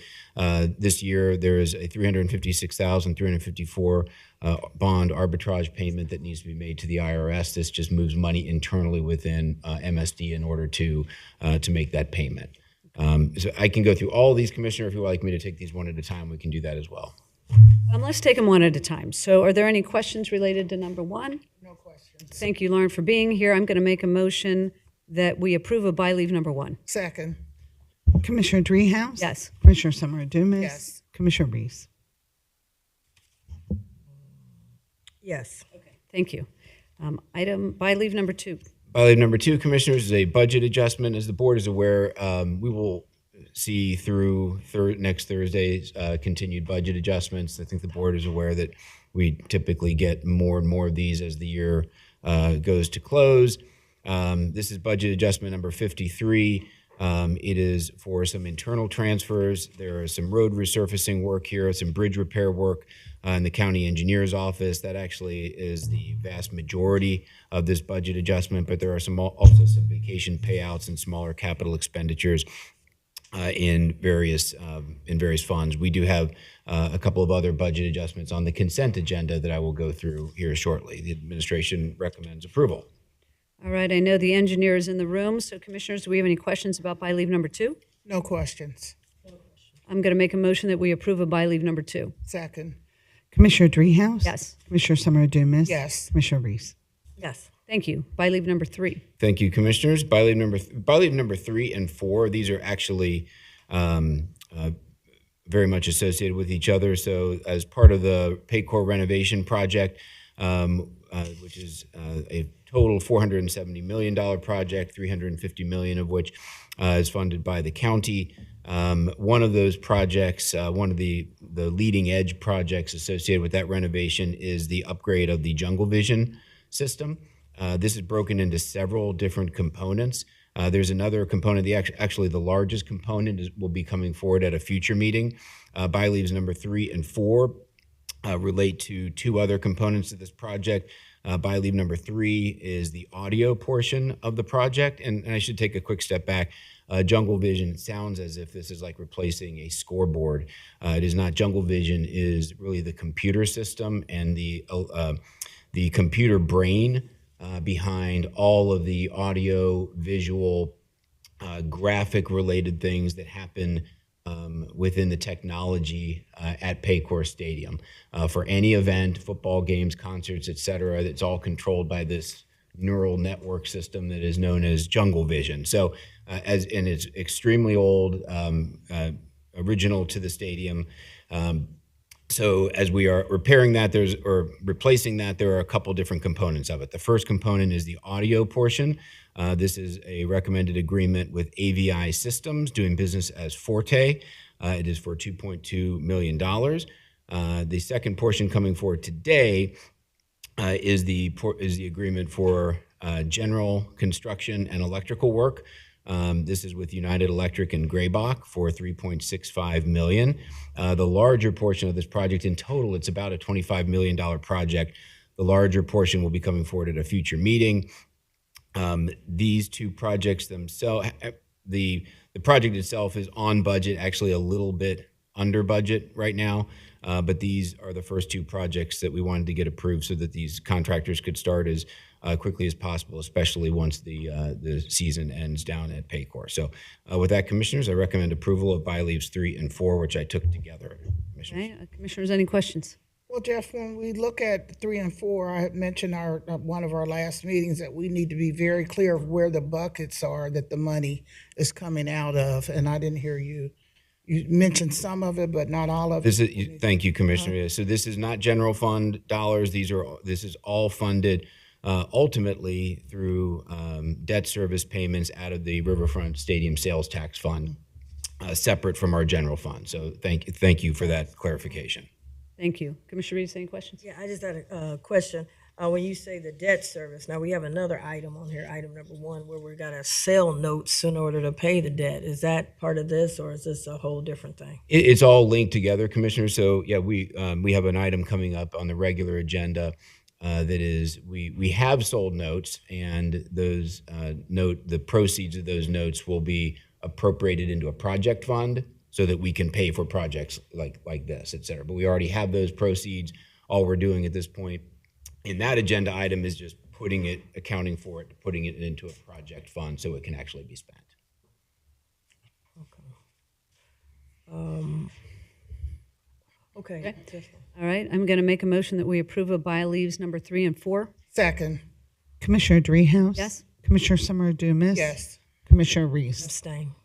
this year there is a $356,354 bond arbitrage payment that needs to be made to the IRS. This just moves money internally within MSD in order to make that payment. So I can go through all these, Commissioner. If you would like me to take these one at a time, we can do that as well.
Let's take them one at a time. So are there any questions related to number 1?
No questions.
Thank you, Lauren, for being here. I'm going to make a motion that we approve of by leave number 1.
Second.
Commissioner Dreehouse?
Yes.
Commissioner Summer Dumas?
Yes.
Commissioner Reese?
Yes.
Thank you. Item by leave number 2.
By leave number 2, Commissioners, is a budget adjustment. As the board is aware, we will see through next Thursday's continued budget adjustments. I think the board is aware that we typically get more and more of these as the year goes to close. This is budget adjustment number 53. It is for some internal transfers. There is some road resurfacing work here, some bridge repair work in the county engineer's office. That actually is the vast majority of this budget adjustment, but there are also some vacation payouts and smaller capital expenditures in various funds. We do have a couple of other budget adjustments on the consent agenda that I will go through here shortly. The administration recommends approval.
All right, I know the engineer is in the room, so Commissioners, do we have any questions about by leave number 2?
No questions.
I'm going to make a motion that we approve of by leave number 2.
Second.
Commissioner Dreehouse?
Yes.
Commissioner Summer Dumas?
Yes.
Commissioner Reese?
Yes.
Thank you. By leave number 3.
Thank you, Commissioners. By leave number 3 and 4, these are actually very much associated with each other. So as part of the Paycor renovation project, which is a total $470 million project, $350 million of which is funded by the county. One of those projects, one of the leading edge projects associated with that renovation is the upgrade of the Jungle Vision system. This is broken into several different components. There's another component, actually the largest component will be coming forward at a future meeting. By leaves number 3 and 4 relate to 2 other components of this project. By leave number 3 is the audio portion of the project. And I should take a quick step back. Jungle Vision, it sounds as if this is like replacing a scoreboard. It is not. Jungle Vision is really the computer system and the computer brain behind all of the audio, visual, graphic related things that happen within the technology at Paycor Stadium. For any event, football games, concerts, etc., it's all controlled by this neural network system that is known as Jungle Vision. So, and it's extremely old, original to the stadium. So as we are repairing that, replacing that, there are a couple different components of it. The first component is the audio portion. This is a recommended agreement with AVI Systems, doing business as Forte. It is for $2.2 million. The second portion coming forward today is the agreement for general construction and electrical work. This is with United Electric and Graybach for $3.65 million. The larger portion of this project, in total, it's about a $25 million project. The larger portion will be coming forward at a future meeting. These two projects themselves, the project itself is on budget, actually a little bit under budget right now, but these are the first two projects that we wanted to get approved so that these contractors could start as quickly as possible, especially once the season ends down at Paycor. So with that, Commissioners, I recommend approval of by leaves 3 and 4, which I took together. Commissioners.
Okay, Commissioners, any questions?
Well, Jeff, when we look at 3 and 4, I had mentioned one of our last meetings that we need to be very clear of where the buckets are that the money is coming out of, and I didn't hear you. You mentioned some of it, but not all of it.
Thank you, Commissioner. So this is not general fund dollars. This is all funded ultimately through debt service payments out of the Riverfront Stadium Sales Tax Fund, separate from our general fund. So thank you for that clarification.
Thank you. Commissioner Reeves, any questions?
Yeah, I just had a question. When you say the debt service, now we have another item on here, item number 1, where we got to sell notes in order to pay the debt. Is that part of this, or is this a whole different thing?
It's all linked together, Commissioner. So yeah, we have an item coming up on the regular agenda that is we have sold notes, and those the proceeds of those notes will be appropriated into a project fund so that we can pay for projects like this, et cetera. But we already have those proceeds. All we're doing at this point in that agenda item is just accounting for it, putting it into a project fund so it can actually be spent.
Okay.
All right, I'm going to make a motion that we approve of by leaves number 3 and 4.
Second.
Commissioner Dreehouse?
Yes.
Commissioner Summer Dumas?
Yes.
Commissioner Reese?
Abstain.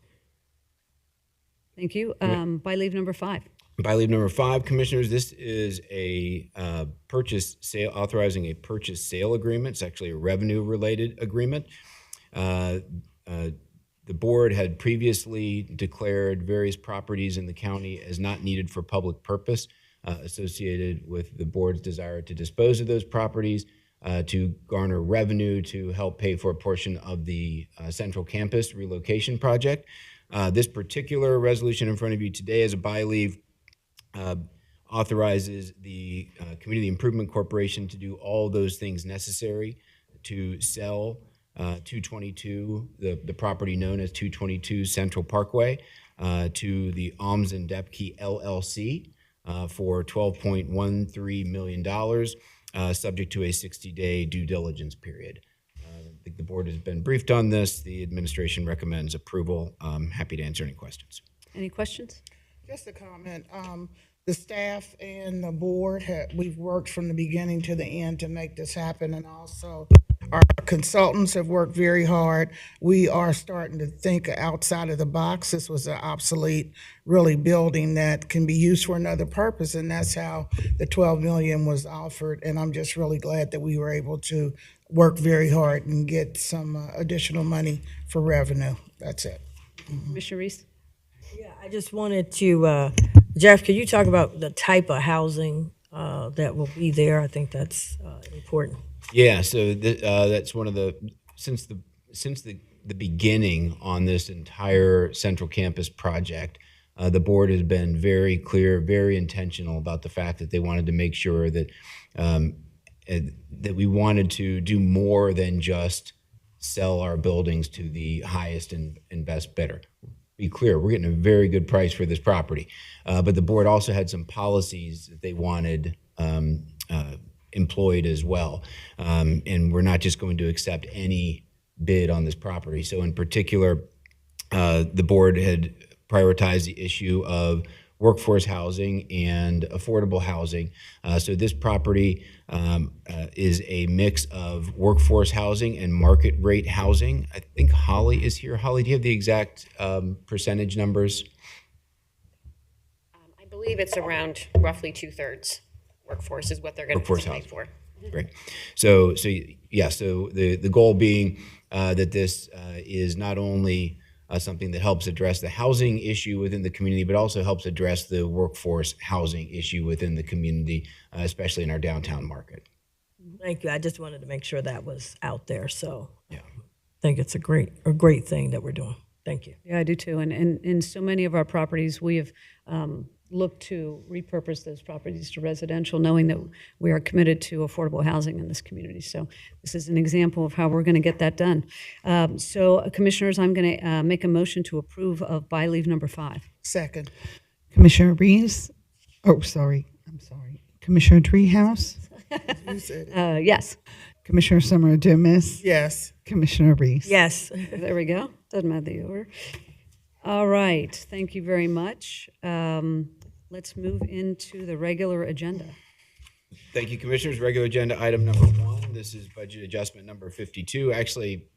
Thank you. By leave number 5.
By leave number 5, Commissioners, this is a authorizing a purchase sale agreement. It's actually a revenue related agreement. The board had previously declared various properties in the county as not needed for public purpose, associated with the board's desire to dispose of those properties, to garner revenue to help pay for a portion of the Central Campus relocation project. This particular resolution in front of you today is a by leave. Authorizes the Community Improvement Corporation to do all those things necessary to sell 222, the property known as 222 Central Parkway, to the Alms and Depke LLC for $12.13 million, subject to a 60-day due diligence period. I think the board has been briefed on this. The administration recommends approval. I'm happy to answer any questions.
Any questions?
Just a comment. The staff and the board, we've worked from the beginning to the end to make this happen, and also our consultants have worked very hard. We are starting to think outside of the box. This was an obsolete, really, building that can be used for another purpose, and that's how the $12 million was offered. And I'm just really glad that we were able to work very hard and get some additional money for revenue. That's it.
Commissioner Reese?
Yeah, I just wanted to, Jeff, could you talk about the type of housing that will be there? I think that's important.
Yeah, so that's one of since the beginning on this entire Central Campus project, the board has been very clear, very intentional about the fact that they wanted to make sure that that we wanted to do more than just sell our buildings to the highest and best bidder. Be clear, we're getting a very good price for this property, but the board also had some policies that they wanted employed as well, and we're not just going to accept any bid on this property. So in particular, the board had prioritized the issue of workforce housing and affordable housing. So this property is a mix of workforce housing and market rate housing. I think Holly is here. Holly, do you have the exact percentage numbers?
I believe it's around roughly 2/3 workforce is what they're going to pay for.
Great. So yeah, so the goal being that this is not only something that helps address the housing issue within the community, but also helps address the workforce housing issue within the community, especially in our downtown market.
Thank you. I just wanted to make sure that was out there. So
Yeah.
I think it's a great thing that we're doing. Thank you.
Yeah, I do too. And in so many of our properties, we have looked to repurpose those properties to residential, knowing that we are committed to affordable housing in this community. So this is an example of how we're going to get that done. So, Commissioners, I'm going to make a motion to approve of buy leave number 5.
Second.
Commissioner Reese. Oh, sorry. I'm sorry. Commissioner Dreehouse.
You said it.
Yes.
Commissioner Summer Dumas.
Yes.
Commissioner Reese.
Yes.
There we go. Doesn't matter the order. All right. Thank you very much. Let's move into the regular agenda.
Thank you, Commissioners. Regular agenda item number 1. This is budget adjustment number 52. Actually,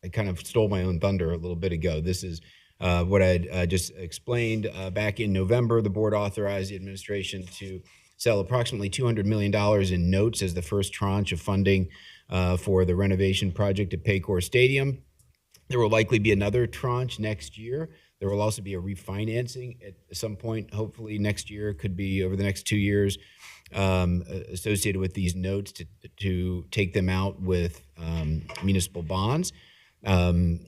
I kind of stole my own thunder a little bit ago. This is what I just explained. Back in November, the board authorized the administration to sell approximately $200 million in notes as the first tranche of funding for the renovation project at Paycor Stadium. There will likely be another tranche next year. There will also be a refinancing at some point, hopefully next year, could be over the next 2 years, associated with these notes to take them out with municipal bonds. The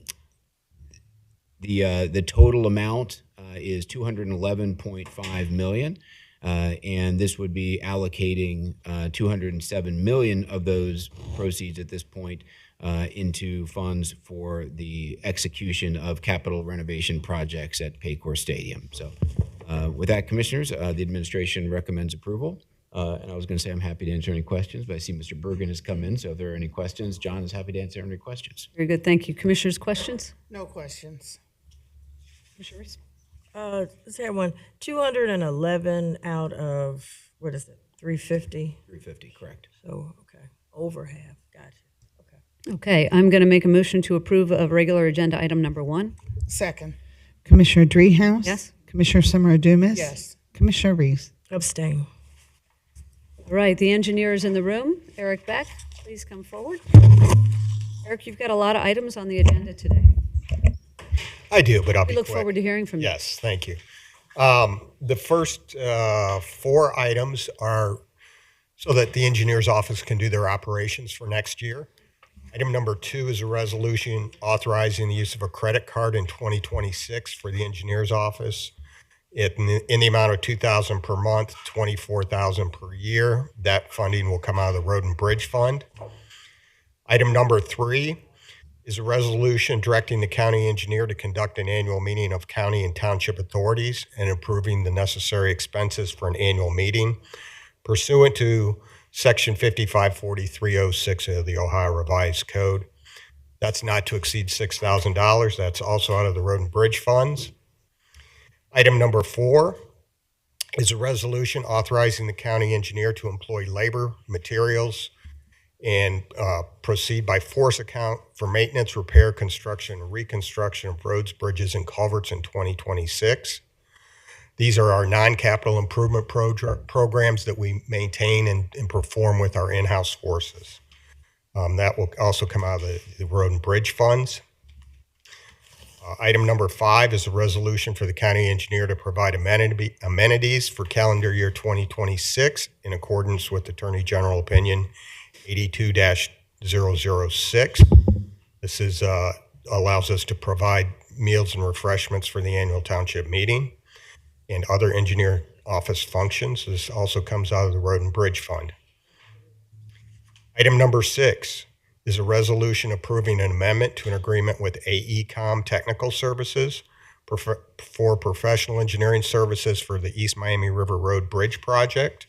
total amount is $211.5 million, and this would be allocating $207 million of those proceeds at this point into funds for the execution of capital renovation projects at Paycor Stadium. So with that, Commissioners, the administration recommends approval. And I was going to say I'm happy to answer any questions, but I see Mr. Bergen has come in, so if there are any questions, John is happy to answer any questions.
Very good. Thank you. Commissioners, questions?
No questions.
Commissioners?
Let's have one. 211 out of, what is it, 350?
350, correct.
So, okay, over half. Gotcha.
Okay, I'm going to make a motion to approve of regular agenda item number 1.
Second.
Commissioner Dreehouse.
Yes.
Commissioner Summer Dumas.
Yes.
Commissioner Reese.
Abstain.
All right, the engineer is in the room. Eric Beck, please come forward. Eric, you've got a lot of items on the agenda today.
I do, but I'll
We
be
look
quick.
forward to hearing from you.
Yes, thank you. The first 4 items are so that the engineer's office can do their operations for next year. Item number 2 is a resolution authorizing the use of a credit card in 2026 for the engineer's office in the amount of $2,000 per month, $24,000 per year. That funding will come out of the Road and Bridge Fund. Item number 3 is a resolution directing the county engineer to conduct an annual meeting of county and township authorities and approving the necessary expenses for an annual meeting pursuant to Section 554306 of the Ohio Revised Code. That's not to exceed $6,000. That's also out of the Road and Bridge funds. Item number 4 is a resolution authorizing the county engineer to employ labor, materials, and proceed by force account for maintenance, repair, construction, and reconstruction of roads, bridges, and culverts in 2026. These are our non-capital improvement programs that we maintain and perform with our in-house forces. That will also come out of the Road and Bridge funds. Item number 5 is a resolution for the county engineer to provide amenities for calendar year 2026 in accordance with Attorney General Opinion 82-006. This is allows us to provide meals and refreshments for the annual township meeting and other engineer office functions. This also comes out of the Road and Bridge Fund. Item number 6 is a resolution approving an amendment to an agreement with AECom Technical Services for professional engineering services for the East Miami River Road Bridge project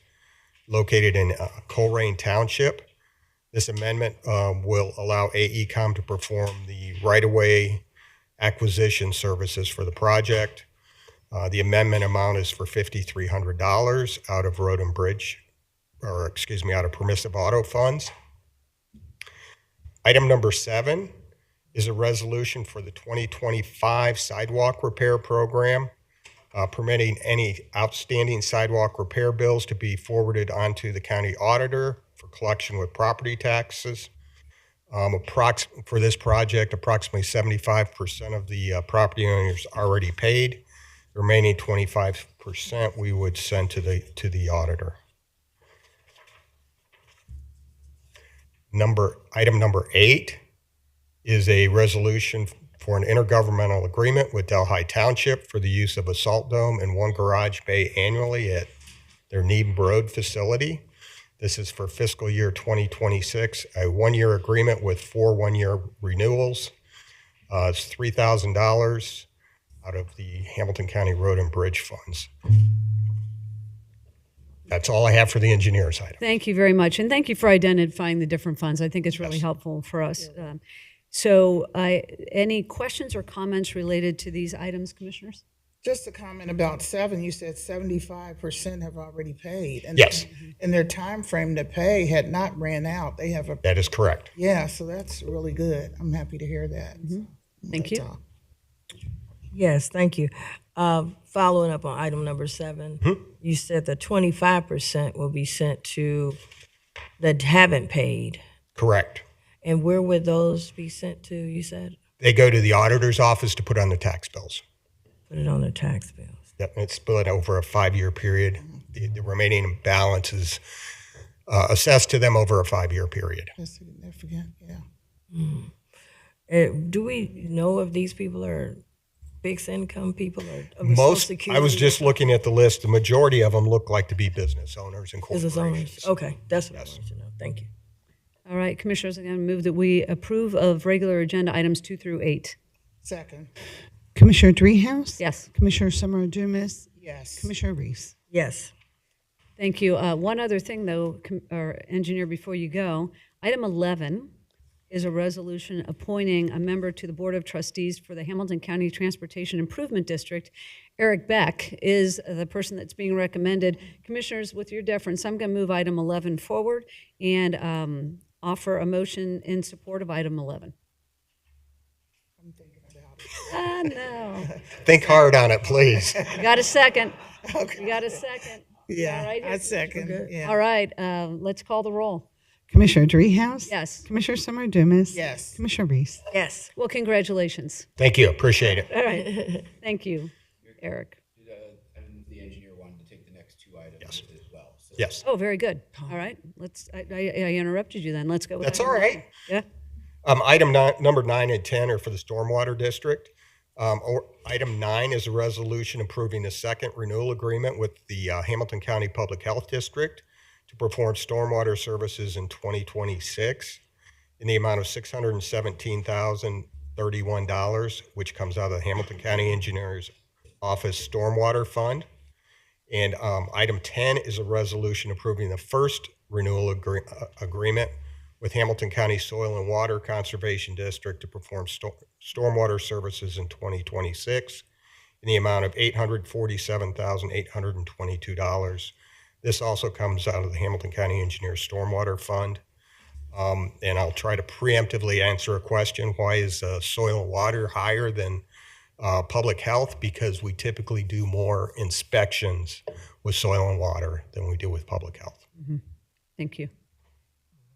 located in Colerain Township. This amendment will allow AECom to perform the right-of-way acquisition services for the project. The amendment amount is for $5,300 out of road and bridge, out of permissive auto funds. Item number 7 is a resolution for the 2025 sidewalk repair program, permitting any outstanding sidewalk repair bills to be forwarded onto the county auditor for collection with property taxes. For this project, approximately 75% of the property owners already paid. The remaining 25% we would send to the auditor. Item number 8 is a resolution for an intergovernmental agreement with Delhi Township for the use of a salt dome and one garage bay annually at their Needham Road facility. This is for fiscal year 2026, a one-year agreement with 4 one-year renewals. It's $3,000 out of the Hamilton County Road and Bridge funds. That's all I have for the engineers item.
Thank you very much, and thank you for identifying the different funds. I think it's really helpful for us. So any questions or comments related to these items, commissioners?
Just a comment about 7, you said 75% have already paid. And
Yes.
And their time frame to pay had not ran out. They have
That is correct.
yeah, so that's really good. I'm happy to hear that.
Thank
That's
you.
all.
Yes, thank you. Following up on item number 7, you said that 25% will be sent to that haven't paid.
Correct.
And where would those be sent to, you said?
They go to the auditor's office to put on the tax bills.
Put it on the tax bills.
Yep, it's split over a 5-year period. The remaining balance is assessed to them over a 5-year period.
That's significant, yeah.
Do we know if these people are fixed income people or of the Social
Most,
Security?
I was just looking at the list, the majority of them look like to be business owners and
Business
corporations.
owners. Okay, that's what I wanted to know. Thank you.
All right, commissioners, I'm going to move that we approve of regular agenda items 2 through 8.
Second,
Commissioner Dreehouse?
Yes.
Commissioner Summer Dumas?
yes.
Commissioner Reese?
Yes.
Thank you. One other thing, though, engineer, before you go, item 11 is a resolution appointing a member to the Board of Trustees for the Hamilton County Transportation Improvement District. Eric Beck is the person that's being recommended. Commissioners, with your deference, I'm going to move item 11 forward and offer a motion in support of item 11.
I'm thinking about it.
No.
Think hard on it, please.
You got a second. You got a second.
Yeah,
All right,
I second, yeah.
All right, let's call the roll.
Commissioner Dreehouse?
Yes.
Commissioner Summer Dumas?
Yes.
Commissioner Reese?
Yes.
Well, congratulations.
Thank you, appreciate it.
All right. Thank you, Eric.
The engineer wanted to take the next 2 items as well. So
Yes,
Oh, very good. All right. I interrupted you then. Let's go with
that's
item
all right.
11. Yeah.
Item number 9 and 10 are for the Stormwater District. Item 9 is a resolution approving a second renewal agreement with the Hamilton County Public Health District to perform stormwater services in 2026 in the amount of $617,031, which comes out of the Hamilton County Engineers Office Stormwater Fund. And item 10 is a resolution approving the first renewal agreement with Hamilton County Soil and Water Conservation District to perform stormwater services in 2026 in the amount of $847,822. This also comes out of the Hamilton County Engineers Stormwater Fund. And I'll try to preemptively answer a question. Why is soil and water higher than public health? Because we typically do more inspections with soil and water than we do with public health.
Mm-hmm. Thank you.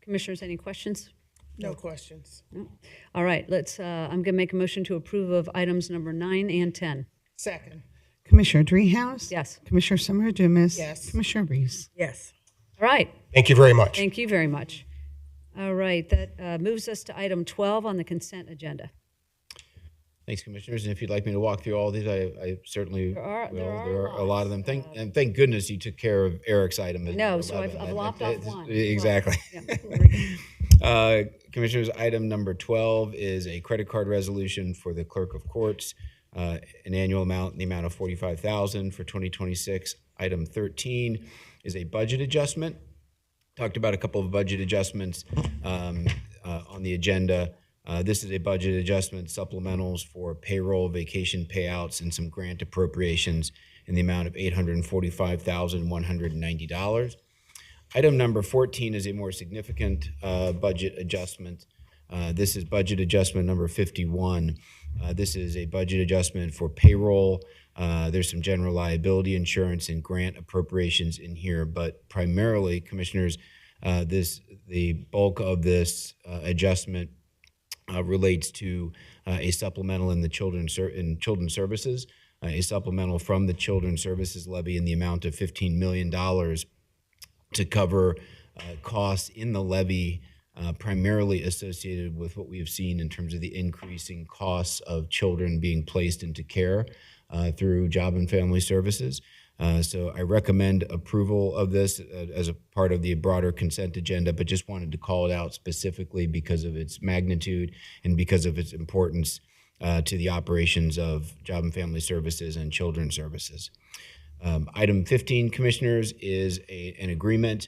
Commissioners, any questions?
No questions.
No? All right, I'm going to make a motion to approve of items number 9 and 10.
Second,
Commissioner Dreehouse?
Yes.
Commissioner Summer Dumas?
Yes.
Commissioner Reese?
Yes.
All right.
Thank you very much.
Thank you very much. All right, that moves us to item 12 on the consent agenda.
Thanks, Commissioners. And if you'd like me to walk through all these, I certainly
There are-
will.
there are
There are a lot of
lots.
them. And thank goodness you took care of Eric's item. at
No, so
11.
I've lopped off one.
Exactly.
Yeah, there we go.
Commissioners, item number 12 is a credit card resolution for the clerk of courts, an annual amount in the amount of $45,000 for 2026. Item 13 is a budget adjustment. Talked about a couple of budget adjustments on the agenda. This is a budget adjustment supplementals for payroll, vacation payouts, and some grant appropriations in the amount of $845,190. Item number 14 is a more significant budget adjustment. This is budget adjustment number 51. This is a budget adjustment for payroll. There's some general liability insurance and grant appropriations in here, but primarily, Commissioners, the bulk of this adjustment relates to a supplemental in the children's services, a supplemental from the Children's Services Levy in the amount of $15 million to cover costs in the levy, primarily associated with what we have seen in terms of the increasing costs of children being placed into care through Job and Family Services. So I recommend approval of this as a part of the broader consent agenda, but just wanted to call it out specifically because of its magnitude and because of its importance to the operations of Job and Family Services and Children's Services. Item 15, Commissioners, is an agreement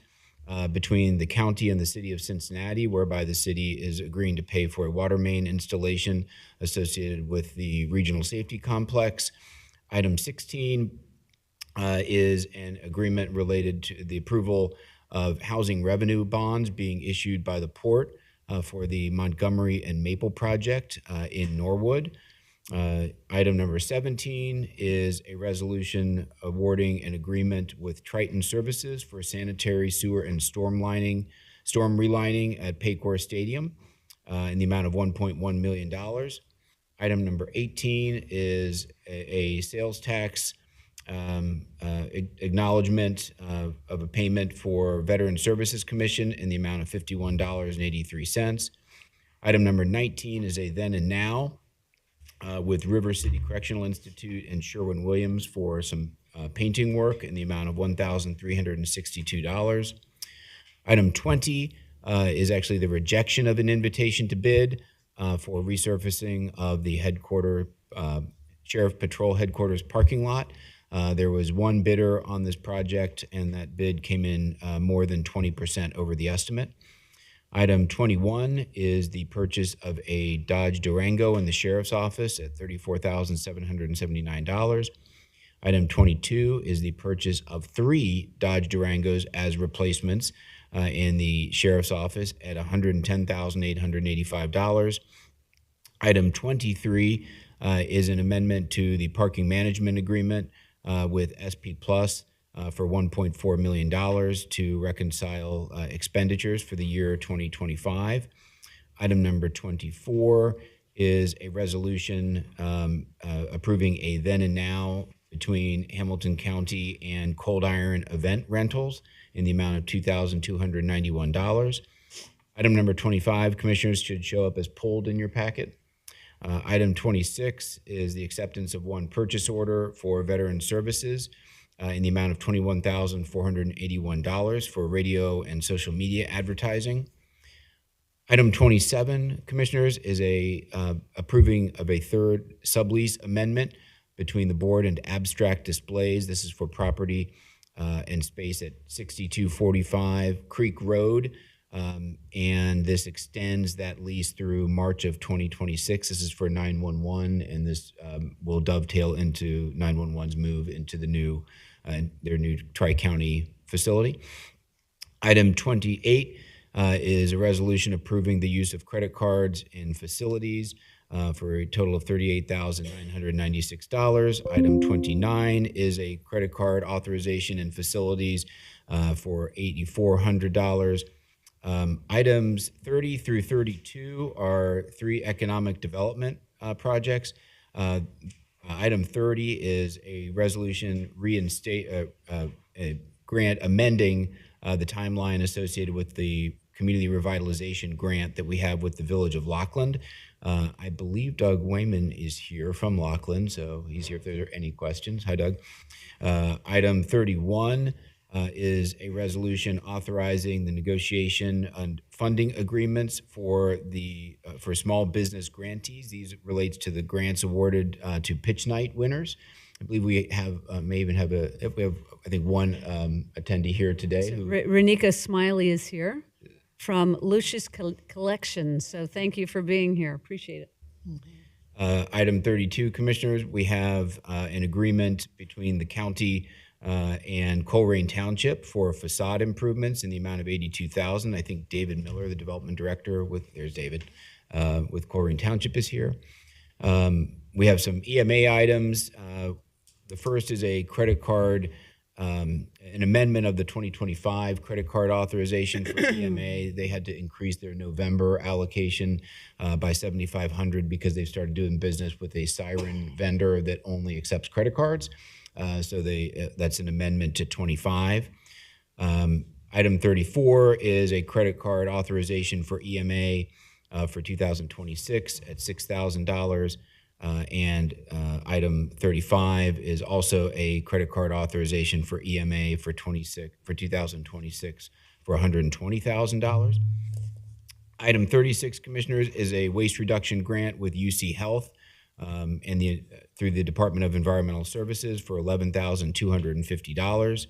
between the county and the city of Cincinnati, whereby the city is agreeing to pay for a water main installation associated with the regional safety complex. Item 16 is an agreement related to the approval of housing revenue bonds being issued by the port for the Montgomery and Maple project in Norwood. Item number 17 is a resolution awarding an agreement with Triton Services for sanitary, sewer, and storm relining at Paycor Stadium in the amount of $1.1 million. Item number 18 is a sales tax acknowledgement of a payment for Veteran Services Commission in the amount of $51.83. Item number 19 is a then and now with River City Correctional Institute and Sherwin-Williams for some painting work in the amount of $1,362. Item 20 is actually the rejection of an invitation to bid for resurfacing of the Sheriff Patrol Headquarters parking lot. There was one bidder on this project, and that bid came in more than 20% over the estimate. Item 21 is the purchase of a Dodge Durango in the Sheriff's Office at $34,779. Item 22 is the purchase of 3 Dodge Durangos as replacements in the Sheriff's Office at $110,885. Item 23 is an amendment to the parking management agreement with SP Plus for $1.4 million to reconcile expenditures for the year 2025. Item number 24 is a resolution approving a then and now between Hamilton County and Cold Iron event rentals in the amount of $2,291. Item number 25, Commissioners, should show up as pulled in your packet. Item 26 is the acceptance of one purchase order for Veteran Services in the amount of $21,481 for radio and social media advertising. Item 27, Commissioners, is approving of a third sublease amendment between the board and Abstract Displays. This is for property and space at 6245 Creek Road. And this extends that lease through March of 2026. This is for 911, and this will dovetail into 911's move into the their new Tri-County facility. Item 28 is a resolution approving the use of credit cards in facilities for a total of $38,996. Item 29 is a credit card authorization in facilities for $8,400. Items 30 through 32 are 3 economic development projects. Item 30 is a resolution a grant amending the timeline associated with the community revitalization grant that we have with the Village of Lockland. I believe Doug Wayman is here from Laughlin, so he's here if there are any questions. Hi, Doug. Item 31 is a resolution authorizing the negotiation and funding agreements for for small business grantees. These relates to the grants awarded to Pitch Night winners. I believe we have may even have I think one attendee here today.
Renika Smiley is here from Lucius Collections. So thank you for being here. Appreciate it.
Item 32, Commissioners, we have an agreement between the county and Colerain Township for facade improvements in the amount of $82,000. I think David Miller, the development director there's David, with Colerain Township is here. We have some EMA items. The first is a credit card, an amendment of the 2025 credit card authorization for EMA. They had to increase their November allocation by $7,500 because they've started doing business with a Siren vendor that only accepts credit cards. So that's an amendment to 25. Item 34 is a credit card authorization for EMA for 2026 at $6,000. And item 35 is also a credit card authorization for EMA for 2026 for $120,000. Item 36, Commissioners, is a waste reduction grant with UC Health and through the Department of Environmental Services for $11,250.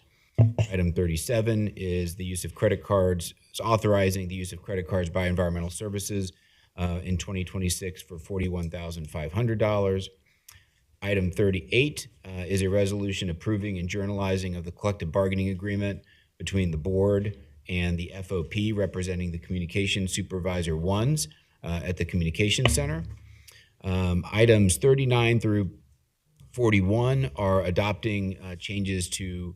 Item 37 is the use of credit cards, authorizing the use of credit cards by Environmental Services in 2026 for $41,500. Item 38 is a resolution approving and journalizing of the collective bargaining agreement between the board and the FOP representing the communication supervisor ones at the communication center. Items 39 through 41 are adopting changes to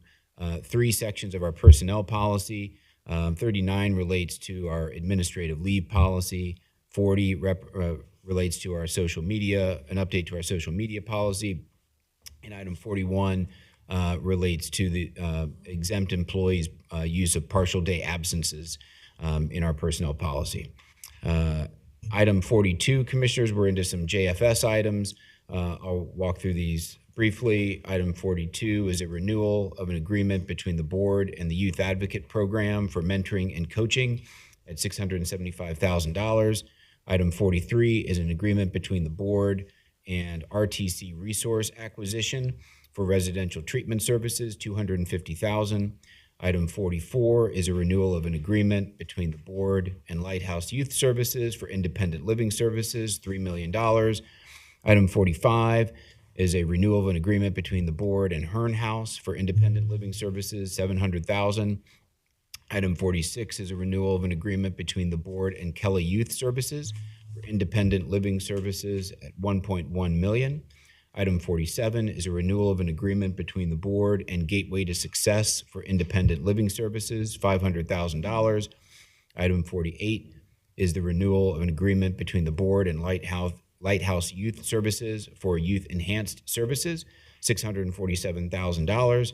3 sections of our personnel policy. 39 relates to our administrative leave policy. 40 relates to our social media, an update to our social media policy. And item 41 relates to the exempt employees' use of partial day absences in our personnel policy. Item 42, Commissioners, we're into some JFS items. I'll walk through these briefly. Item 42 is a renewal of an agreement between the board and the Youth Advocate Program for mentoring and coaching at $675,000. Item 43 is an agreement between the board and RTC Resource Acquisition for residential treatment services, $250,000. Item 44 is a renewal of an agreement between the board and Lighthouse Youth Services for independent living services, $3 million. Item 45 is a renewal of an agreement between the board and Hearn House for independent living services, $700,000. Item 46 is a renewal of an agreement between the board and Kelly Youth Services for independent living services at $1.1 million. Item 47 is a renewal of an agreement between the board and Gateway to Success for independent living services, $500,000. Item 48 is the renewal of an agreement between the board and Lighthouse Youth Services for youth enhanced services, $647,000.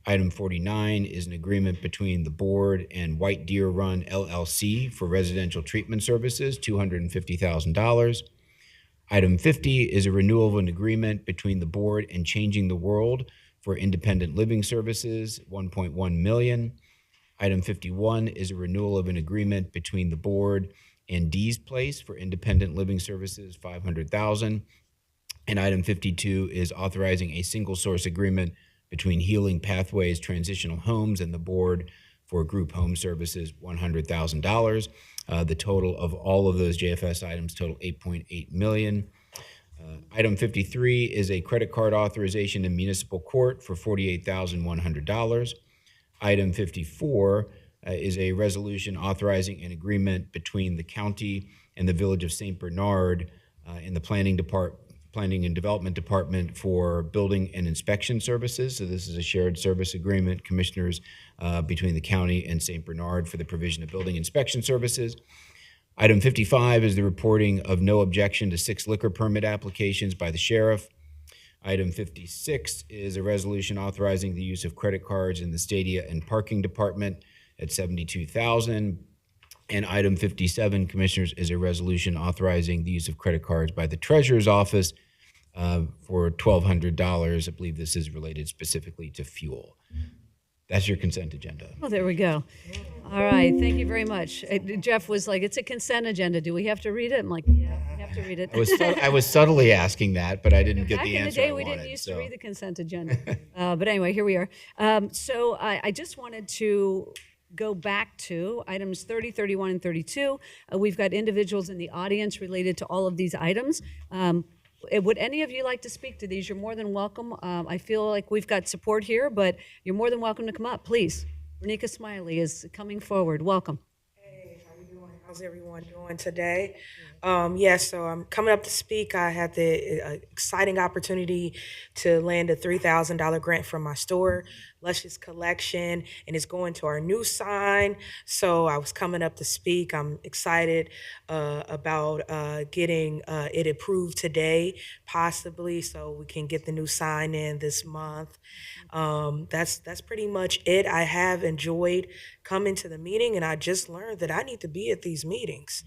Item 49 is an agreement between the board and White Deer Run LLC for residential treatment services, $250,000. Item 50 is a renewal of an agreement between the board and Changing the World for independent living services, $1.1 million. Item 51 is a renewal of an agreement between the board and Dee's Place for independent living services, $500,000. And item 52 is authorizing a single source agreement between Healing Pathways Transitional Homes and the board for group home services, $100,000. The total of all of those JFS items total $8.8 million. Item 53 is a credit card authorization in municipal court for $48,100. Item 54 is a resolution authorizing an agreement between the county and the village of St. Bernard in the Planning and Development Department for building and inspection services. So this is a shared service agreement, Commissioners, between the county and St. Bernard for the provision of building inspection services. Item 55 is the reporting of no objection to 6 liquor permit applications by the sheriff. Item 56 is a resolution authorizing the use of credit cards in the Stadia and Parking Department at $72,000. And item 57, Commissioners, is a resolution authorizing the use of credit cards by the Treasurer's Office for $1,200. I believe this is related specifically to fuel. That's your consent agenda.
Oh, there we go. All right, thank you very much. Jeff was like, it's a consent agenda. Do we have to read it? I'm like, yeah, we have to read it.
I was subtly asking that, but I didn't get
Back
the
in the
answer
day,
I
we
wanted.
didn't used
so.
to read the consent agenda. But anyway, here we are. So I just wanted to go back to items 30, 31, and 32. We've got individuals in the audience related to all of these items. Would any of you like to speak to these? You're more than welcome. I feel like we've got support here, but you're more than welcome to come up, please. Renika Smiley is coming forward. Welcome.
Hey, how you doing? How's everyone doing today? So I'm coming up to speak. I had the exciting opportunity to land a $3,000 grant from my store, Luscious Collection, and it's going to our new sign. So I was coming up to speak. I'm excited about getting it approved today, possibly, so we can get the new sign in this month. That's pretty much it. I have enjoyed coming to the meeting, and I just learned that I need to be at these meetings.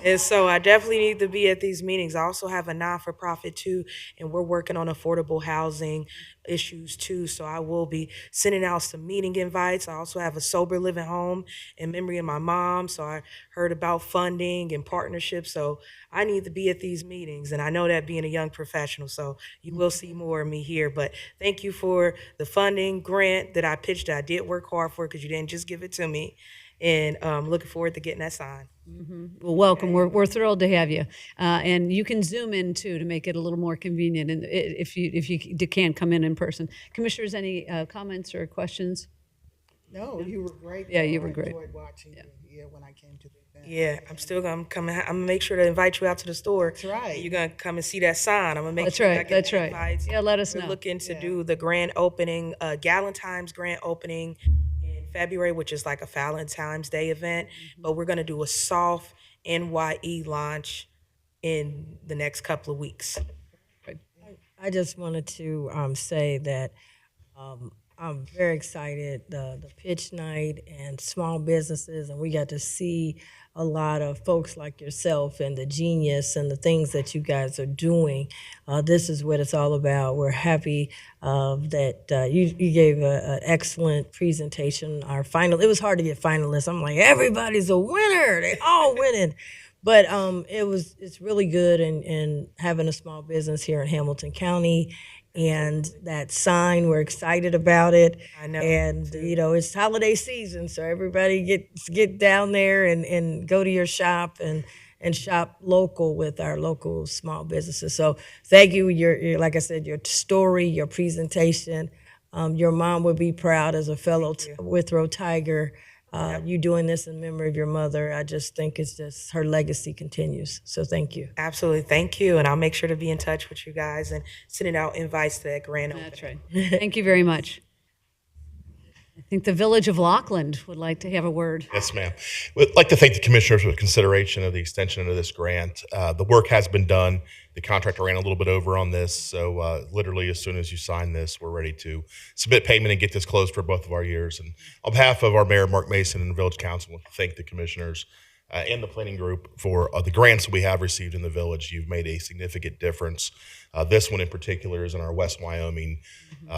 And so I definitely need to be at these meetings. I also have a non-for-profit too, and we're working on affordable housing issues too. So I will be sending out some meeting invites. I also have a sober living home in memory of my mom. So I heard about funding and partnerships. So I need to be at these meetings. And I know that being a young professional, so you will see more of me here. But thank you for the funding grant that I pitched. I did work hard for it because you didn't just give it to me. And looking forward to getting that signed.
Well, welcome. We're thrilled to have you, and you can Zoom in too to make it a little more convenient. And if you can't come in person, Commissioners, any comments or questions?
No, you were great.
Yeah, you were great.
I enjoyed watching you here when I came to the event.
Yeah, I'm still gonna come. I'm gonna make sure to invite you out to the store.
That's right.
You're gonna come and see that sign. I'm gonna make
That's
sure
right.
I get
That's
the
right.
invites.
Yeah, let us
We're
know.
looking to do the grand opening, Galentine's grand opening in February, which is like a Valentine's Day event. But we're gonna do a soft NYE launch in the next couple of weeks.
I just wanted to say that I'm very excited, the pitch night and small businesses, and we got to see a lot of folks like yourself and the genius and the things that you guys are doing. This is what it's all about. We're happy that you gave an excellent presentation. It was hard to get finalists. I'm like, everybody's a winner. They all winning. But it's really good and having a small business here in Hamilton County. And that sign, we're excited about it.
I know.
And, it's holiday season, so everybody get down there and go to your shop and shop local with our local small businesses. So thank you. Your like I said, your story, your presentation. Your mom would be proud as a fellow Withrow Tiger. You doing this in memory of your mother, I just think it's just her legacy continues. So thank you.
Absolutely, thank you, and I'll make sure to be in touch with you guys and sending out invites to that grand opening.
That's right. Thank you very much. I think the Village of Lockland would like to have a word.
Yes, ma'am. We'd like to thank the commissioners for the consideration of the extension of this grant. The work has been done. The contractor ran a little bit over on this, so literally as soon as you sign this, we're ready to submit payment and get this closed for both of our years. And on behalf of our mayor, Mark Mason, and the village council, I want to thank the commissioners and the planning group for the grants that we have received in the village. You've made a significant difference. This one in particular is in our West Wyoming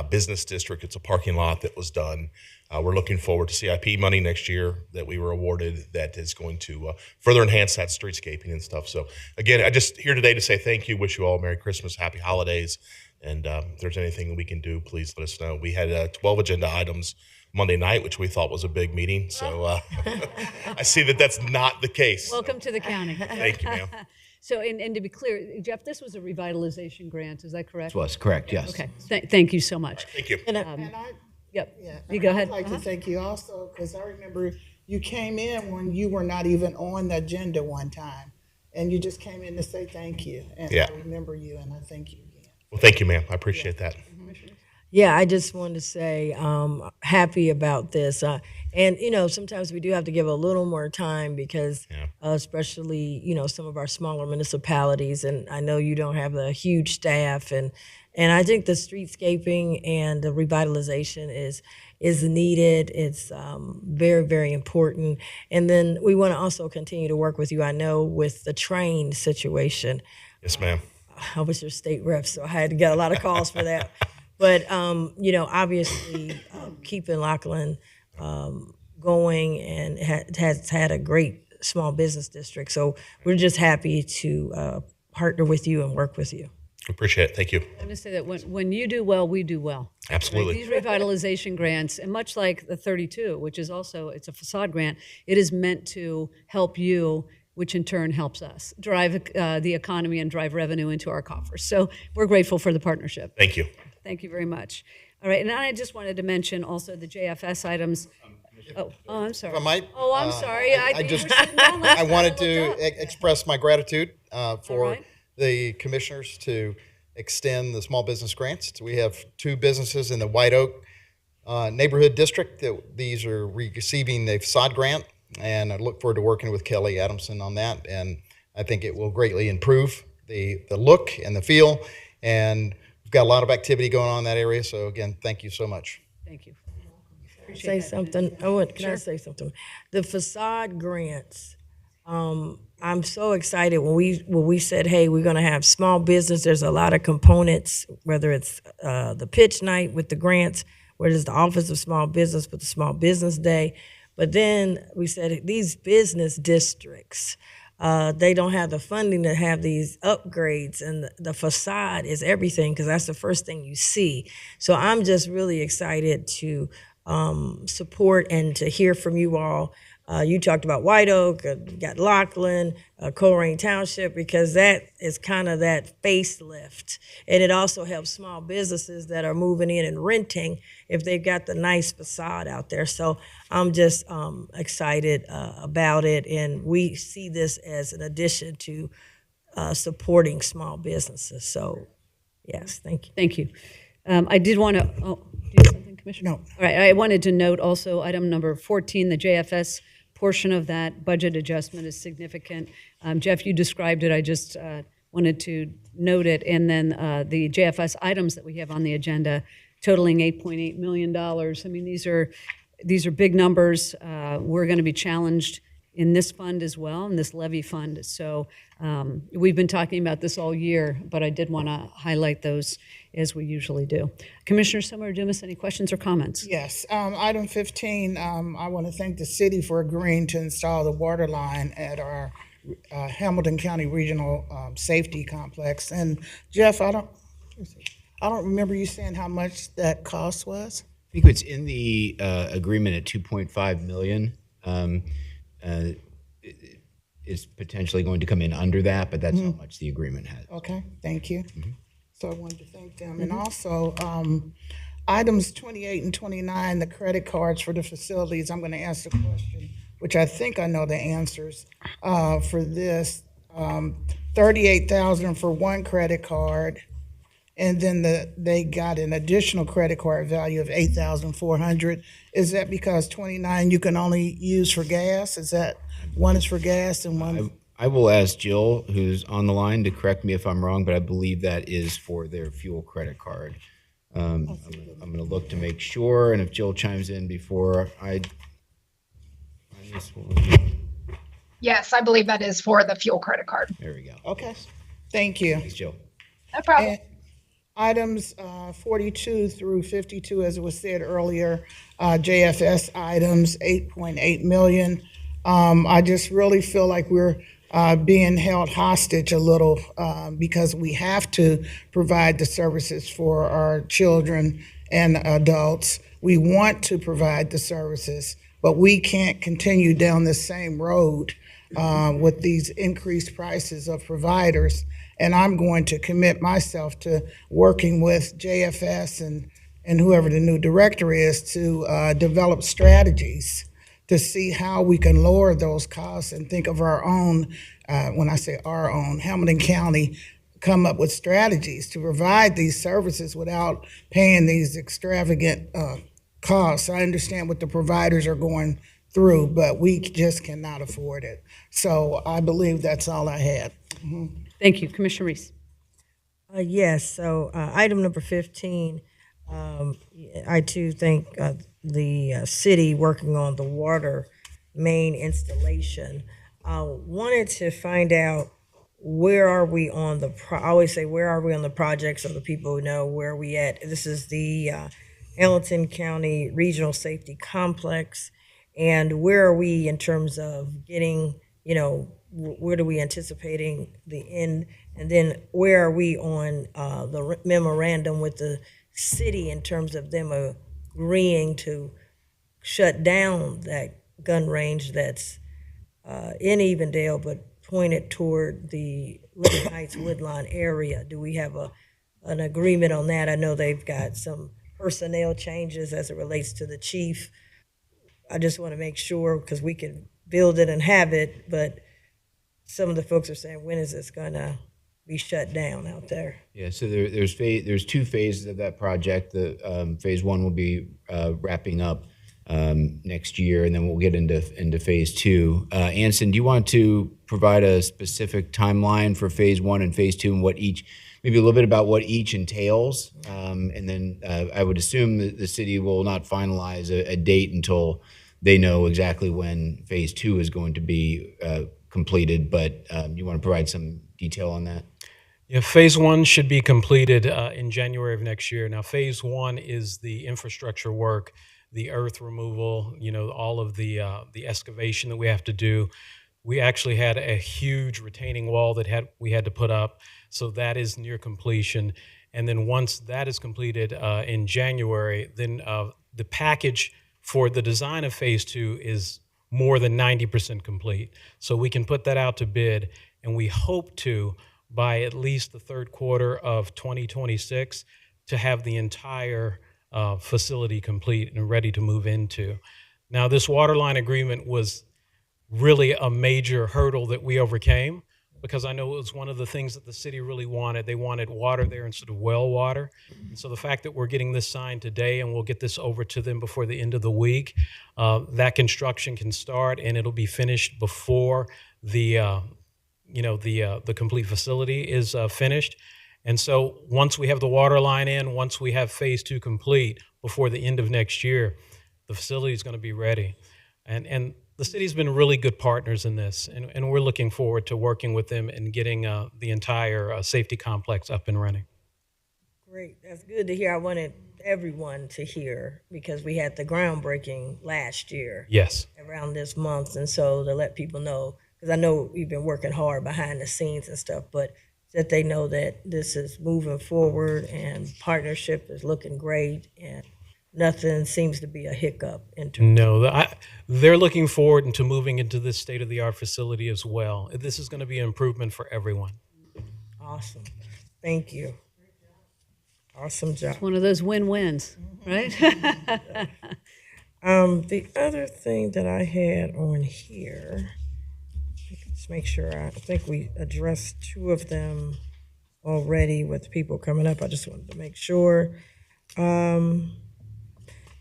business district. It's a parking lot that was done. We're looking forward to CIP money next year that we were awarded that is going to further enhance that streetscaping and stuff. So again, I just here today to say thank you, wish you all Merry Christmas, Happy Holidays. And if there's anything we can do, please let us know. We had 12 agenda items Monday night, which we thought was a big meeting. So I see that that's not the case.
Welcome to the county.
Thank you, ma'am.
So, and to be clear, Jeff, this was a revitalization grant, is that correct?
This was correct, yes.
Okay, thank you so much.
Thank you.
Yep,
Yeah,
you go ahead.
I'd like to thank you also, because I remember you came in when you were not even on the agenda one time, and you just came in to say thank you. And
Yeah.
I remember you, and I thank you again.
Well, thank you, ma'am. I appreciate that.
Yeah, I just wanted to say happy about this. And, sometimes we do have to give a little more time because especially, some of our smaller municipalities, and I know you don't have a huge staff and And I think the streetscaping and the revitalization is needed. It's very, very important. And then we want to also continue to work with you, I know, with the train situation.
Yes, ma'am.
I was your state rep, so I had to get a lot of calls for that. But, you know, obviously keeping Lockland going and has had a great small business district. So we're just happy to partner with you and work with you.
Appreciate it. Thank you.
I'm going to say that when you do well, we do well.
Absolutely.
These revitalization grants, and much like the 32, which is also, it's a facade grant, it is meant to help you, which in turn helps us drive the economy and drive revenue into our coffers. So we're grateful for the partnership.
Thank you.
Thank you very much. All right, and I just wanted to mention also the JFS items. Oh, I'm sorry.
If I might,
Oh, I'm sorry.
I just I wanted to express my gratitude for
right.
the commissioners to extend the small business grants. So we have 2 businesses in the White Oak neighborhood district that these are receiving the facade grant, and I look forward to working with Kelly Adamson on that. And I think it will greatly improve the look and the feel, and we've got a lot of activity going on in that area. So again, thank you so much.
Thank you.
Say something. Can I say something? The facade grants. I'm so excited when we said, hey, we're going to have small business. There's a lot of components, whether it's the pitch night with the grants, whether it's the Office of Small Business with the Small Business Day. But then we said these business districts, they don't have the funding to have these upgrades, and the facade is everything because that's the first thing you see. So I'm just really excited to support and to hear from you all. You talked about White Oak, you got Lockland, Colerain Township, because that is kind of that facelift. And it also helps small businesses that are moving in and renting if they've got the nice facade out there. So I'm just excited about it. And we see this as an addition to supporting small businesses. So, yes, thank you.
Thank you. I did want to, do you have something, Commissioner?
No.
All right, I wanted to note also item number 14, the JFS portion of that budget adjustment is significant. Jeff, you described it. I just wanted to note it. And then the JFS items that we have on the agenda totaling $8.8 million. I mean, these are big numbers. We're going to be challenged in this fund as well, in this levy fund. So we've been talking about this all year, but I did want to highlight those as we usually do. Commissioner Summer-Dumas, any questions or comments?
Yes, item 15, I want to thank the city for agreeing to install the water line at our Hamilton County Regional Safety Complex. And Jeff, I don't remember you saying how much that cost was.
I think it's in the agreement at $2.5 million. Is potentially going to come in under that, but that's how much the agreement has.
Okay, thank you. So I wanted to thank them. And also, items 28 and 29, the credit cards for the facilities, I'm going to ask the question, which I think I know the answers for this. $38,000 for one credit card, and then they got an additional credit card value of $8,400. Is that because 29 you can only use for gas? Is that one is for gas and one?
I will ask Jill, who's on the line, to correct me if I'm wrong, but I believe that is for their fuel credit card. I'm going to look to make sure, and if Jill chimes in before I just will.
Yes, I believe that is for the fuel credit card.
There we go.
Okay, thank you.
Thanks, Jill.
No problem.
And items 42 through 52, as it was said earlier, JFS items, $8.8 million. I just really feel like we're being held hostage a little because we have to provide the services for our children and adults. We want to provide the services, but we can't continue down the same road with these increased prices of providers. And I'm going to commit myself to working with JFS and whoever the new director is to develop strategies to see how we can lower those costs and think of our own, when I say our own, Hamilton County, come up with strategies to provide these services without paying these extravagant costs. I understand what the providers are going through, but we just cannot afford it. So I believe that's all I had.
Thank you. Commissioner Reese.
Yes, so item number 15, I too thank the city working on the water main installation. Wanted to find out where are we on the, I always say, where are we on the project so the people know where we at. This is the Hamilton County Regional Safety Complex, and where are we in terms of getting, where are we anticipating the end? And then where are we on the memorandum with the city in terms of them agreeing to shut down that gun range that's in Evendale, but pointed toward the Living Heights Woodlawn area? Do we have an agreement on that? I know they've got some personnel changes as it relates to the chief. I just want to make sure, because we can build it and have it, but some of the folks are saying, when is this going to be shut down out there?
Yeah, so there's two phases of that project. The phase one will be wrapping up next year, and then we'll get into phase two. Anson, do you want to provide a specific timeline for phase one and phase two, and what each, maybe a little bit about what each entails? And then I would assume that the city will not finalize a date until they know exactly when phase two is going to be completed, but you want to provide some detail on that?
Yeah, phase one should be completed in January of next year. Now, phase one is the infrastructure work, the earth removal, all of the excavation that we have to do. We actually had a huge retaining wall that we had to put up, so that is near completion. And then once that is completed in January, then the package for the design of phase two is more than 90% complete. So we can put that out to bid, and we hope to, by at least the third quarter of 2026, to have the entire facility complete and ready to move into. Now, this waterline agreement was really a major hurdle that we overcame, because I know it was one of the things that the city really wanted. They wanted water there instead of well water. And so the fact that we're getting this signed today, and we'll get this over to them before the end of the week, that construction can start, and it'll be finished before the complete facility is finished. And so once we have the water line in, once we have phase two complete before the end of next year, the facility is going to be ready. And the city's been really good partners in this, and we're looking forward to working with them and getting the entire safety complex up and running.
Great, that's good to hear. I wanted everyone to hear, because we had the groundbreaking last year.
Yes.
Around this month, and so to let people know, because I know we've been working hard behind the scenes and stuff, but that they know that this is moving forward and partnership is looking great, and nothing seems to be a hiccup.
They're looking forward to moving into this state-of-the-art facility as well. This is going to be an improvement for everyone.
Awesome. Thank you. Awesome job.
It's one of those win-wins, right?
The other thing that I had on here, let's make sure, I think we addressed two of them already with people coming up. I just wanted to make sure.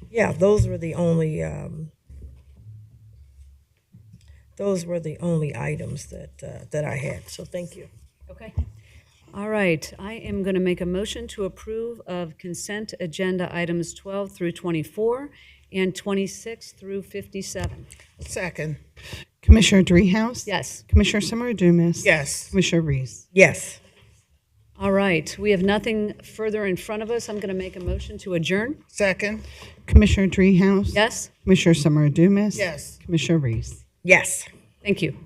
Yeah, those were the only items that I had. So thank you.
Okay. All right. I am going to make a motion to approve of consent agenda items 12 through 24 and 26 through 57.
Second.
Commissioner Dreehouse?
Yes.
Commissioner Summer Dumas?
Yes.
Commissioner Reese?
Yes.
All right. We have nothing further in front of us. I'm going to make a motion to adjourn.
Second.
Commissioner Dreehouse?
Yes.
Commissioner Summer Dumas?
Yes.
Commissioner Reese?
Yes.
Thank you.